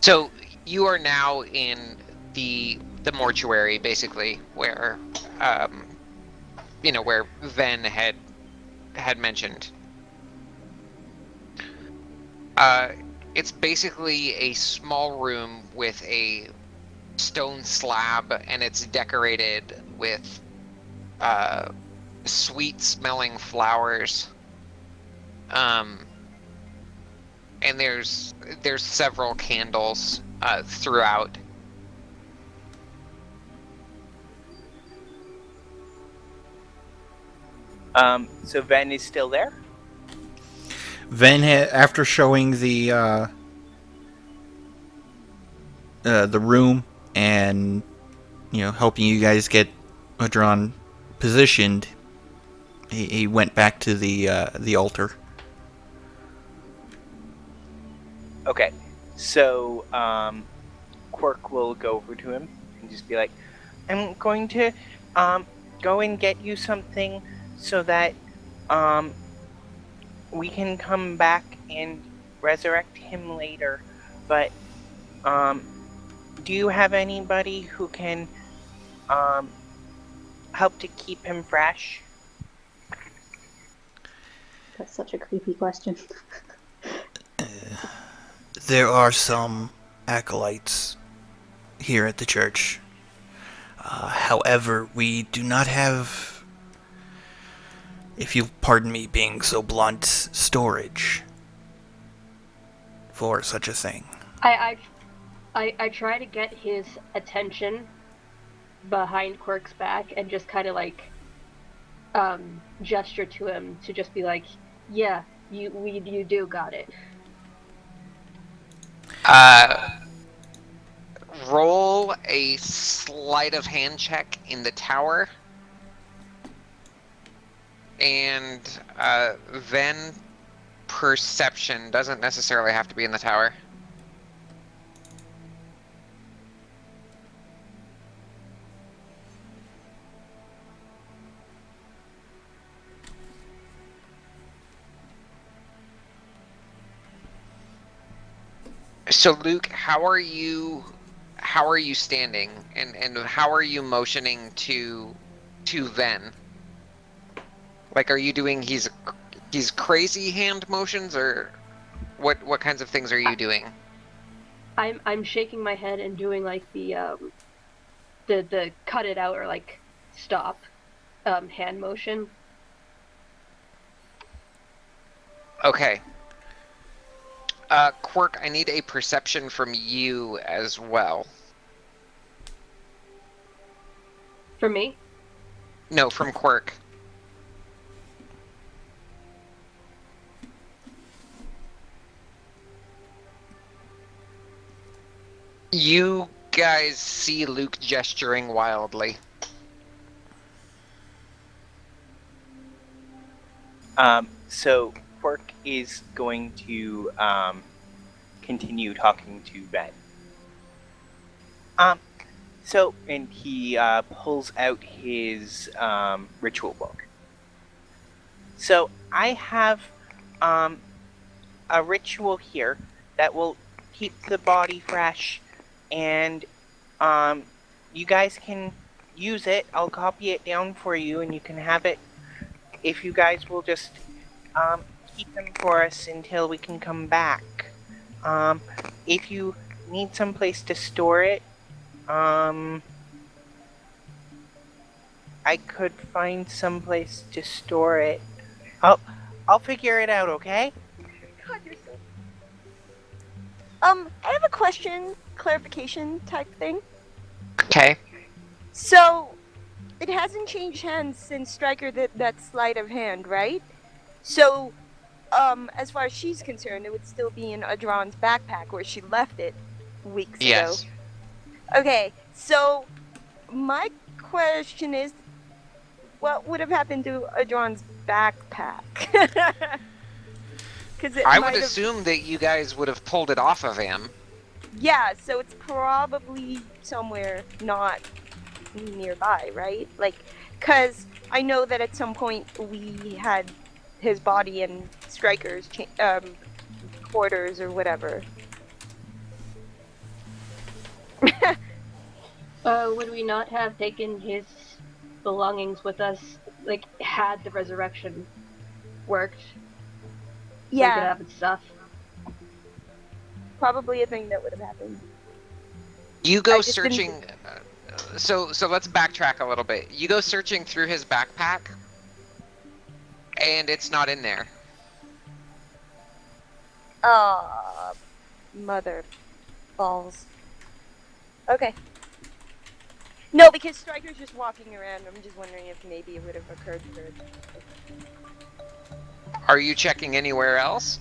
So you are now in the mortuary, basically, where where Ven had mentioned. It's basically a small room with a stone slab, and it's decorated with sweet-smelling flowers. And there's several candles throughout. So Ven is still there? Ven, after showing the room and helping you guys get Adron positioned, he went back to the altar. Okay, so Quirk will go over to him and just be like, I'm going to go and get you something so that we can come back and resurrect him later. But do you have anybody who can help to keep him fresh? That's such a creepy question. There are some acolytes here at the church. However, we do not have, if you pardon me being so blunt, storage for such a thing. I try to get his attention behind Quirk's back and just kind of like gesture to him to just be like, yeah, you do got it. Roll a sleight of hand check in the tower, and Ven, perception doesn't necessarily have to be in the tower. So Luke, how are you standing, and how are you motioning to Ven? Like, are you doing he's crazy hand motions, or what kinds of things are you doing? I'm shaking my head and doing like the cut it out or like stop hand motion. Okay. Quirk, I need a perception from you as well. For me? No, from Quirk. You guys see Luke gesturing wildly. So Quirk is going to continue talking to Ben. And he pulls out his ritual book. So I have a ritual here that will keep the body fresh, and you guys can use it. I'll copy it down for you, and you can have it if you guys will just keep them for us until we can come back. If you need some place to store it, I could find some place to store it. I'll figure it out, okay? God, you're so... I have a question, clarification type thing. Okay. So, it hasn't changed hands since Stryker did that sleight of hand, right? So, as far as she's concerned, it would still be in Adron's backpack where she left it weeks Yes. ago. Okay, so my question is, what would have happened to Adron's backpack? Because I would assume that you guys would have pulled it off of him. Yeah, so it's probably somewhere not nearby, right? Like, because I know that at some point we had his body in Stryker's quarters or whatever. Would we not have taken his belongings with us, like, had the resurrection worked? So we could Yeah, have his stuff. probably a thing that would have happened. You I go just didn't searching. So let's backtrack a little bit. You go searching through his backpack, and it's not in there. Mother balls. Okay. No, because Stryker's just walking around. I'm just wondering if maybe it would have occurred to her. Are you checking anywhere else?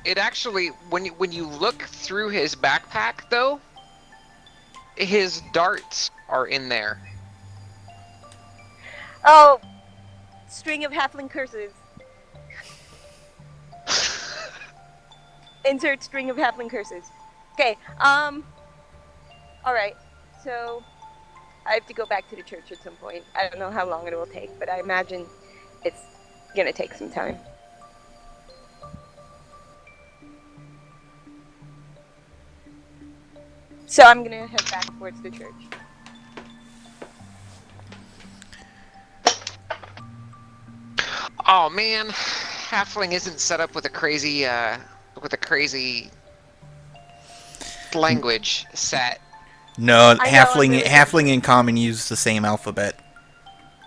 It actually, when you look through his backpack, though, his darts are in there. Oh, string of halfling curses. Insert string of halfling curses. Okay, alright, so I have to go back to the church at some point. I don't know how long it will take, but I imagine it's gonna take some time. So I'm gonna head back towards the church. Oh man, halfling isn't set up with a crazy language set. No, I know, I'm halfling really halfling and common use the same alphabet.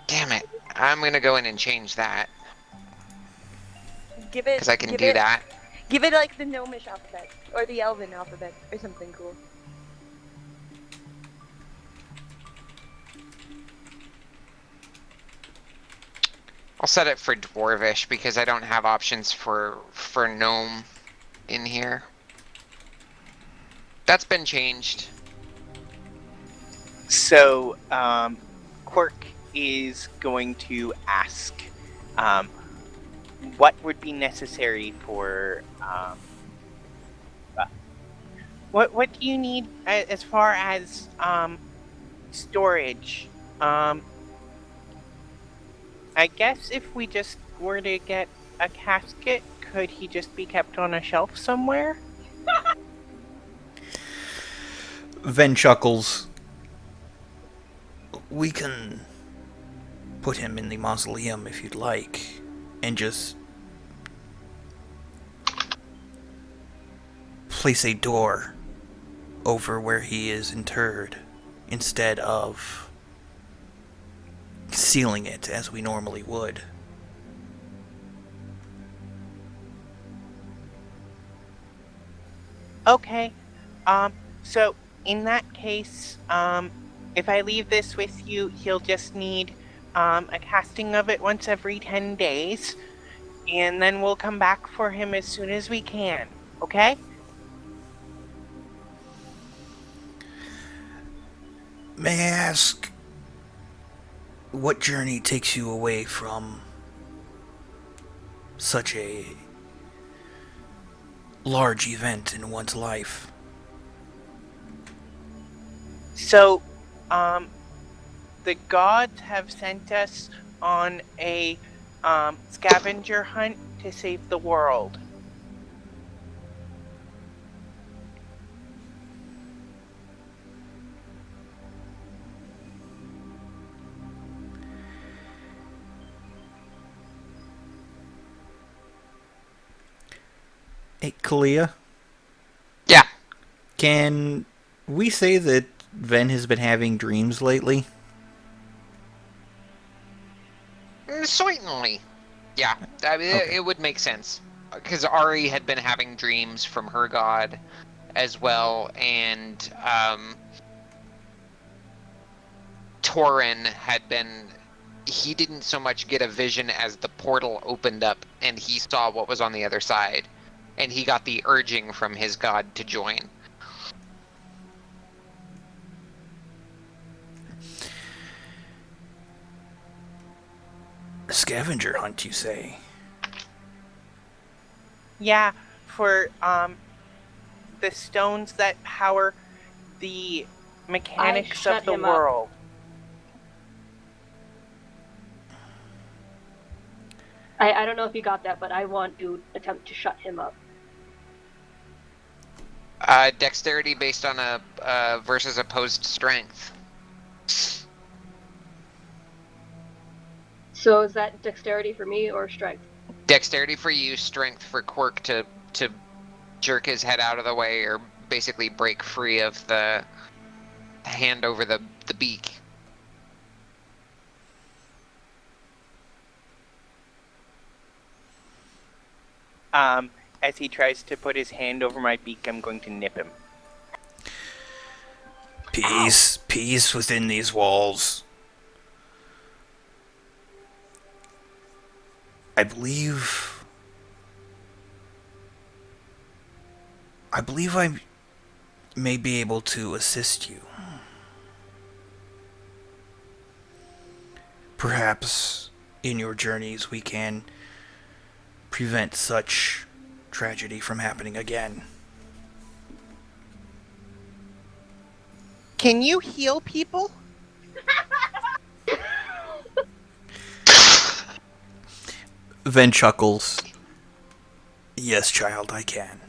Damn it! I'm gonna go in and change that Give it, because I can give do it, that. Give it like the gnomish alphabet or the elven alphabet or something cool. I'll set it for dwarvish because I don't have options for gnome in here. That's been changed. So, Quirk is going to ask, what would be necessary for, what do you need as far as, storage? I guess if we just were to get a casket, could he just be kept on a shelf somewhere? Ven chuckles. We can put him in the mausoleum if you'd like, and just place a door over where he is interred instead of sealing it as we normally would. Okay. So in that case, if I leave this with you, he'll just need a casting of it once every 10 days, and then we'll come back for him as soon as we can. Okay? May I ask what journey takes you away from such a large event in one's life? So, the gods have sent us on a scavenger hunt to save the world. Hey, Kalia, Yeah. can we say that Ven has been having dreams lately? Certainly. Yeah, I mean, Okay. it would make sense. Because Ari had been having dreams from her god as well, and Torin had been. He didn't so much get a vision as the portal opened up and he saw what was on the other side. And he got the urging from his god to join. A scavenger hunt, you say? Yeah, for the stones that power the mechanics shut of the him up. world. I don't know if you got that, but I want to attempt to shut him up. Dexterity based on a versus opposed strength. So is that dexterity for me or strength? Dexterity for you, strength for Quirk to jerk his head out of the way or basically break free of the hand over the beak. As he tries to put his hand over my beak, I'm going to nip him. Peace, peace within these walls. I believe I may be able to assist you. Perhaps in your journeys we can prevent such tragedy from happening again. Can you heal people? Ven chuckles. Yes, child, I can.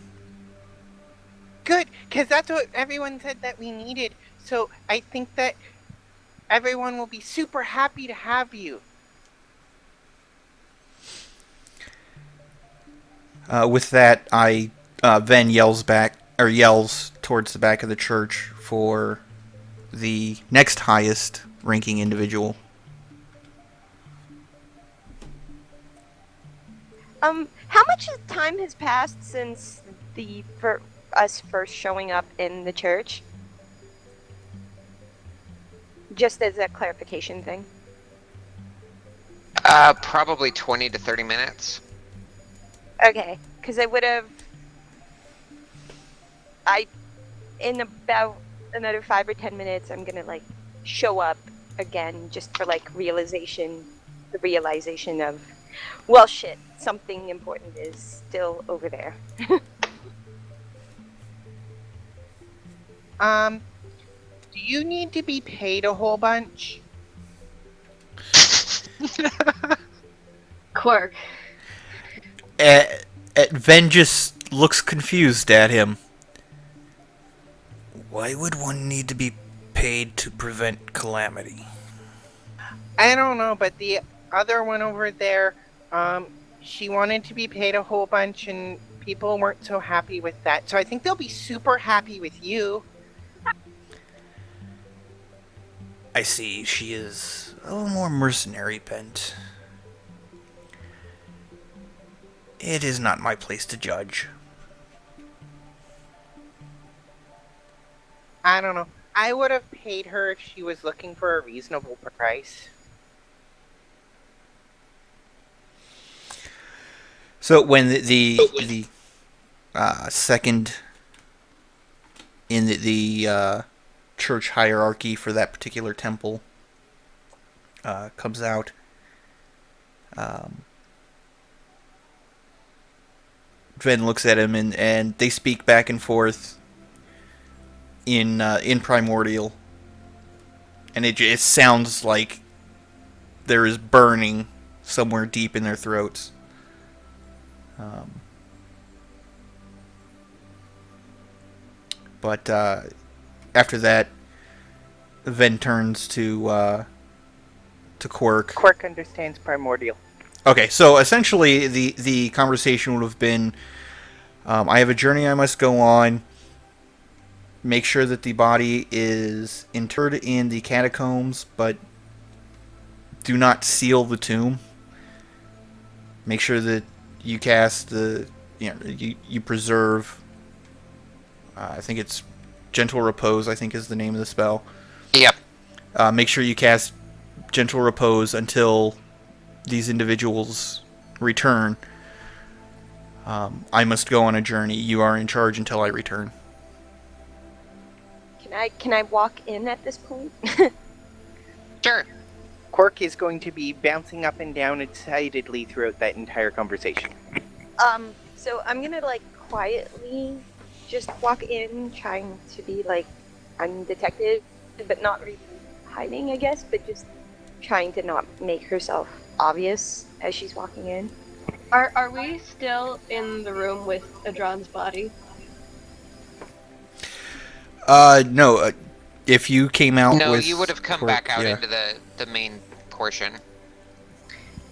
Good, because that's what everyone said that we needed. So I think that everyone will be super happy to have you. With that, Ven yells towards the back of the church for the next highest ranking individual. How much time has passed since us first showing up in the church? Just as a clarification thing. Probably 20 to 30 minutes. Okay, because I would have. In about another 5 or 10 minutes, I'm gonna show up again, just for the realization of, well, shit, something important is still over there. Do you need to be paid a whole bunch? Quirk. Ven just looks confused at him. Why would one need to be paid to prevent calamity? I don't know, but the other one over there, she wanted to be paid a whole bunch and people weren't so happy with that. So I think they'll be super happy with you. I see, she is a little more mercenary bent. It is not my place to judge. I don't know. I would have paid her if she was looking for a reasonable price. So when the second in the church hierarchy for that particular temple comes out. Ven looks at him, and they speak back and forth in Primordial, and it sounds like there is burning somewhere deep in their throats. But after that, Ven turns to Quirk. Quirk understands primordial. Okay, so essentially the conversation would have been, I have a journey I must go on. Make sure that the body is interred in the catacombs, but do not seal the tomb. Make sure that you cast you preserve. I think it's Gentle Repose. I think is the name of the spell. Yep. Make sure you cast Gentle Repose until these individuals return. I must go on a journey. You are in charge until I return. Can I walk in at this point? Sure. Quirk is going to be bouncing up and down excitedly throughout that entire conversation. So I'm gonna like quietly just walk in, trying to be like undetected, but not really hiding, I guess, but just trying to not make herself obvious as she's walking in. Are we still in the room with Adron's body? No. If you came out No, with you would have come Quirk, back out yeah. into the main portion.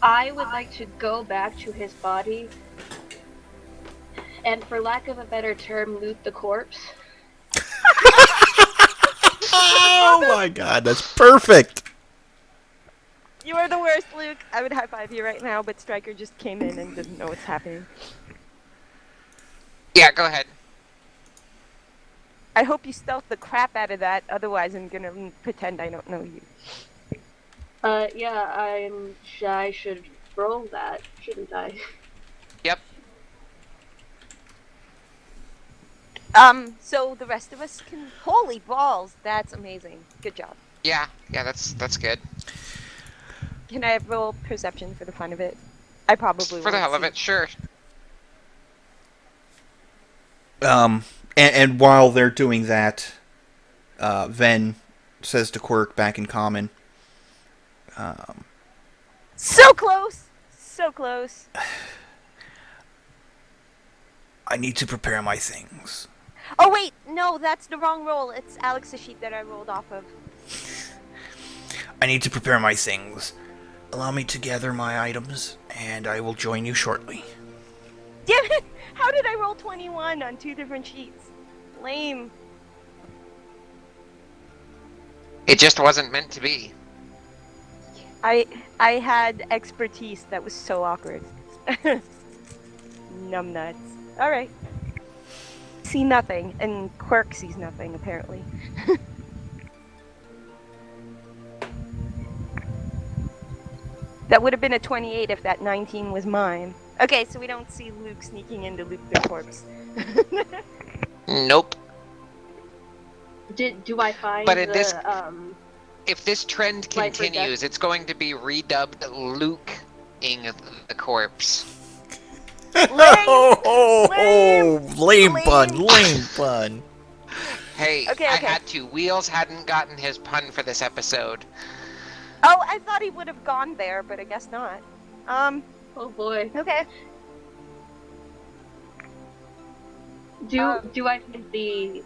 I would like to go back to his body and, for lack of a better term, loot the corpse. Oh my god, that's perfect! You are the worst, Luke. I would high five you right now, but Stryker just came in and doesn't know what's happening. Yeah, go ahead. I hope you stealth the crap out of that, otherwise I'm gonna pretend I don't know you. Yeah, I should roll that, shouldn't I? Yep. So the rest of us can... Holy balls, that's amazing. Good job. Yeah, that's good. Can I roll perception for the fun of it? I probably For the won't hell of see. it, sure. And while they're doing that, Ven says to Quirk back in common, So close! So close. I need to prepare my things. Oh wait, no, that's the wrong roll. It's Alex's sheet that I rolled off of. I need to prepare my things. Allow me to gather my items, and I will join you shortly. Damn it! How did I roll 21 on 2 different sheets? Lame. It just wasn't meant to be. I had expertise that was so awkward. Numbnuts. Alright. See nothing, and Quirk sees nothing, apparently. That would have been a 28 if that 19 was mine. Okay, so we don't see Luke sneaking in to loot the corpse. Nope. Do I find But in the, this- If this trend Light for continues, it's going to be redubbed Luke-ing the corpse. Lame pun. Hey, Okay, I okay. had to. Wheels hadn't gotten his pun for this episode. Oh, I thought he would have gone there, but I guess not. oh boy. Okay. Do I find the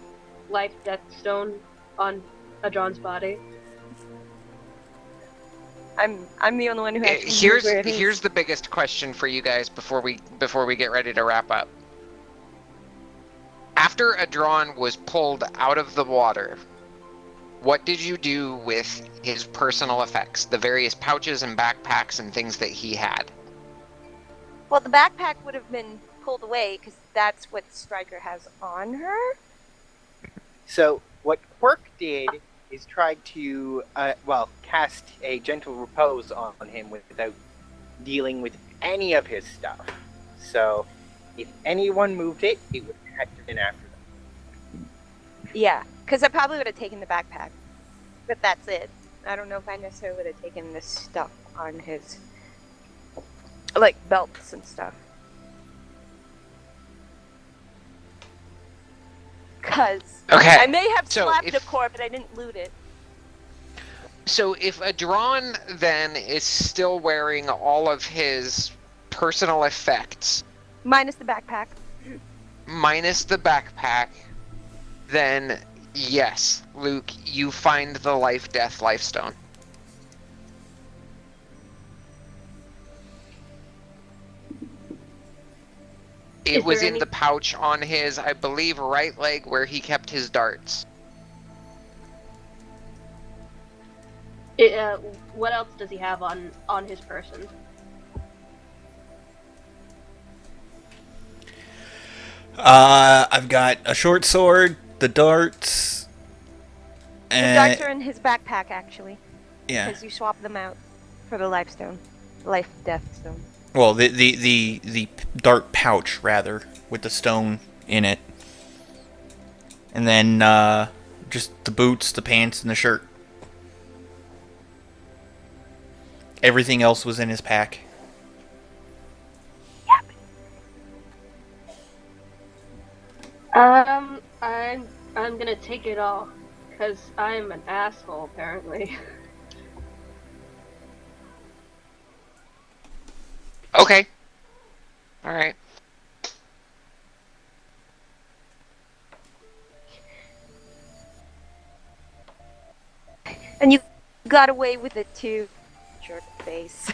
life death stone on Adron's body? I'm the only one who actually knows where it is. Here's the biggest question for you guys before we get ready to wrap up. After Adron was pulled out of the water, what did you do with his personal effects, the various pouches and backpacks and things that he had? Well, the backpack would have been pulled away because that's what Stryker has on her. So what Quirk did is tried to, cast a gentle repose on him without dealing with any of his stuff. So if anyone moved it, it would have been after them. Yeah, because I probably would have taken the backpack, but that's it. I don't know if I necessarily would have taken this stuff on his, like, belts and stuff. Because Okay. I may have So slapped if- the core, but I didn't loot it. So if Adron then is still wearing all of his personal effects, Minus the backpack. minus the backpack, then yes, Luke, you find the life-death lifestone. It Is was there in any- the pouch on his, I believe, right leg where he kept his darts. What else does he have on his person? I've got a short sword, the darts, The and darts are in his backpack, actually. yeah. Because you swap them out for the life stone. Life death stone. Well, the dart pouch rather with the stone in it, and then just the boots, the pants, and the shirt. Everything else was in his pack. I'm gonna take it all, cause I'm an asshole apparently. Okay. Alright. And you got away with it too. Jerk face.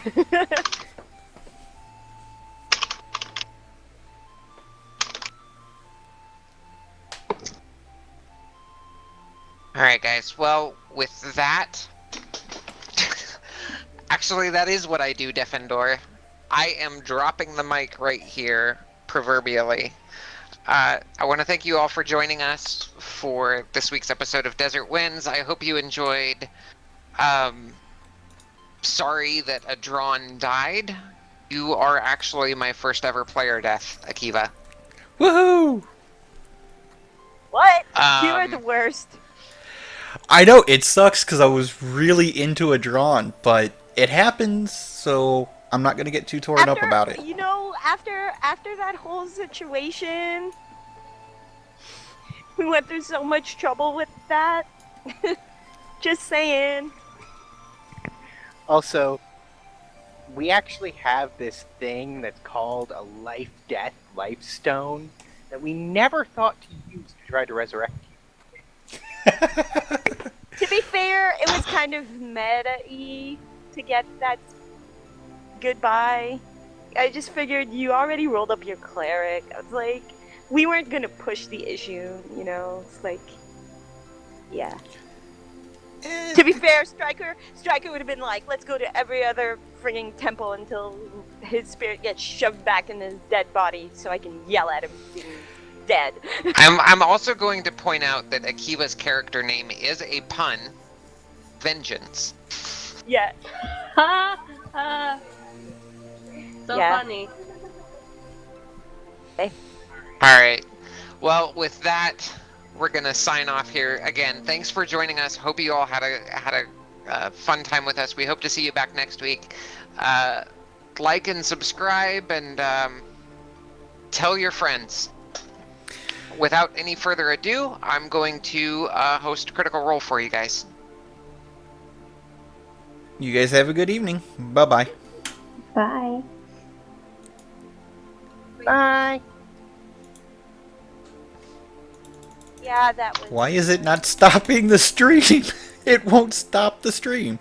Alright, guys. Well, with that... Actually, that is what I do, Defendor. I am dropping the mic right here, proverbially. I want to thank you all for joining us for this week's episode of Desert Winds. I hope you enjoyed. Sorry that Adron died. You are actually my first ever player death, Akiva. Woohoo! What? You are the Um, worst. I know it sucks because I was really into a drawn, but it happens, so I'm not gonna get too torn up about it. You know, after that whole situation, we went through so much trouble with that. Just saying. Also, we actually have this thing that's called a life-death lifestone that we never thought to use to try to resurrect you. To be fair, it was kind of meta-y to get that goodbye. I just figured you already rolled up your cleric. I was like, we weren't gonna push the issue, you know? It's like, yeah. To be fair, Striker would have been like, let's go to every other frigging temple until his spirit gets shoved back in his dead body so I can yell at him being dead. I'm also going to point out that Akiva's character name is a pun. Vengeance. Yeah. Ha ha. So Yeah. funny. Alright. Well, with that, we're gonna sign off here. Again, thanks for joining us. Hope you all had a fun time with us. We hope to see you back next week. Like and subscribe, and tell your friends. Without any further ado, I'm going to host Critical Role for you guys. You guys have a good evening. Bye-bye. Bye. Bye! Yeah, that was. Why is it not stopping the stream? It won't stop the stream.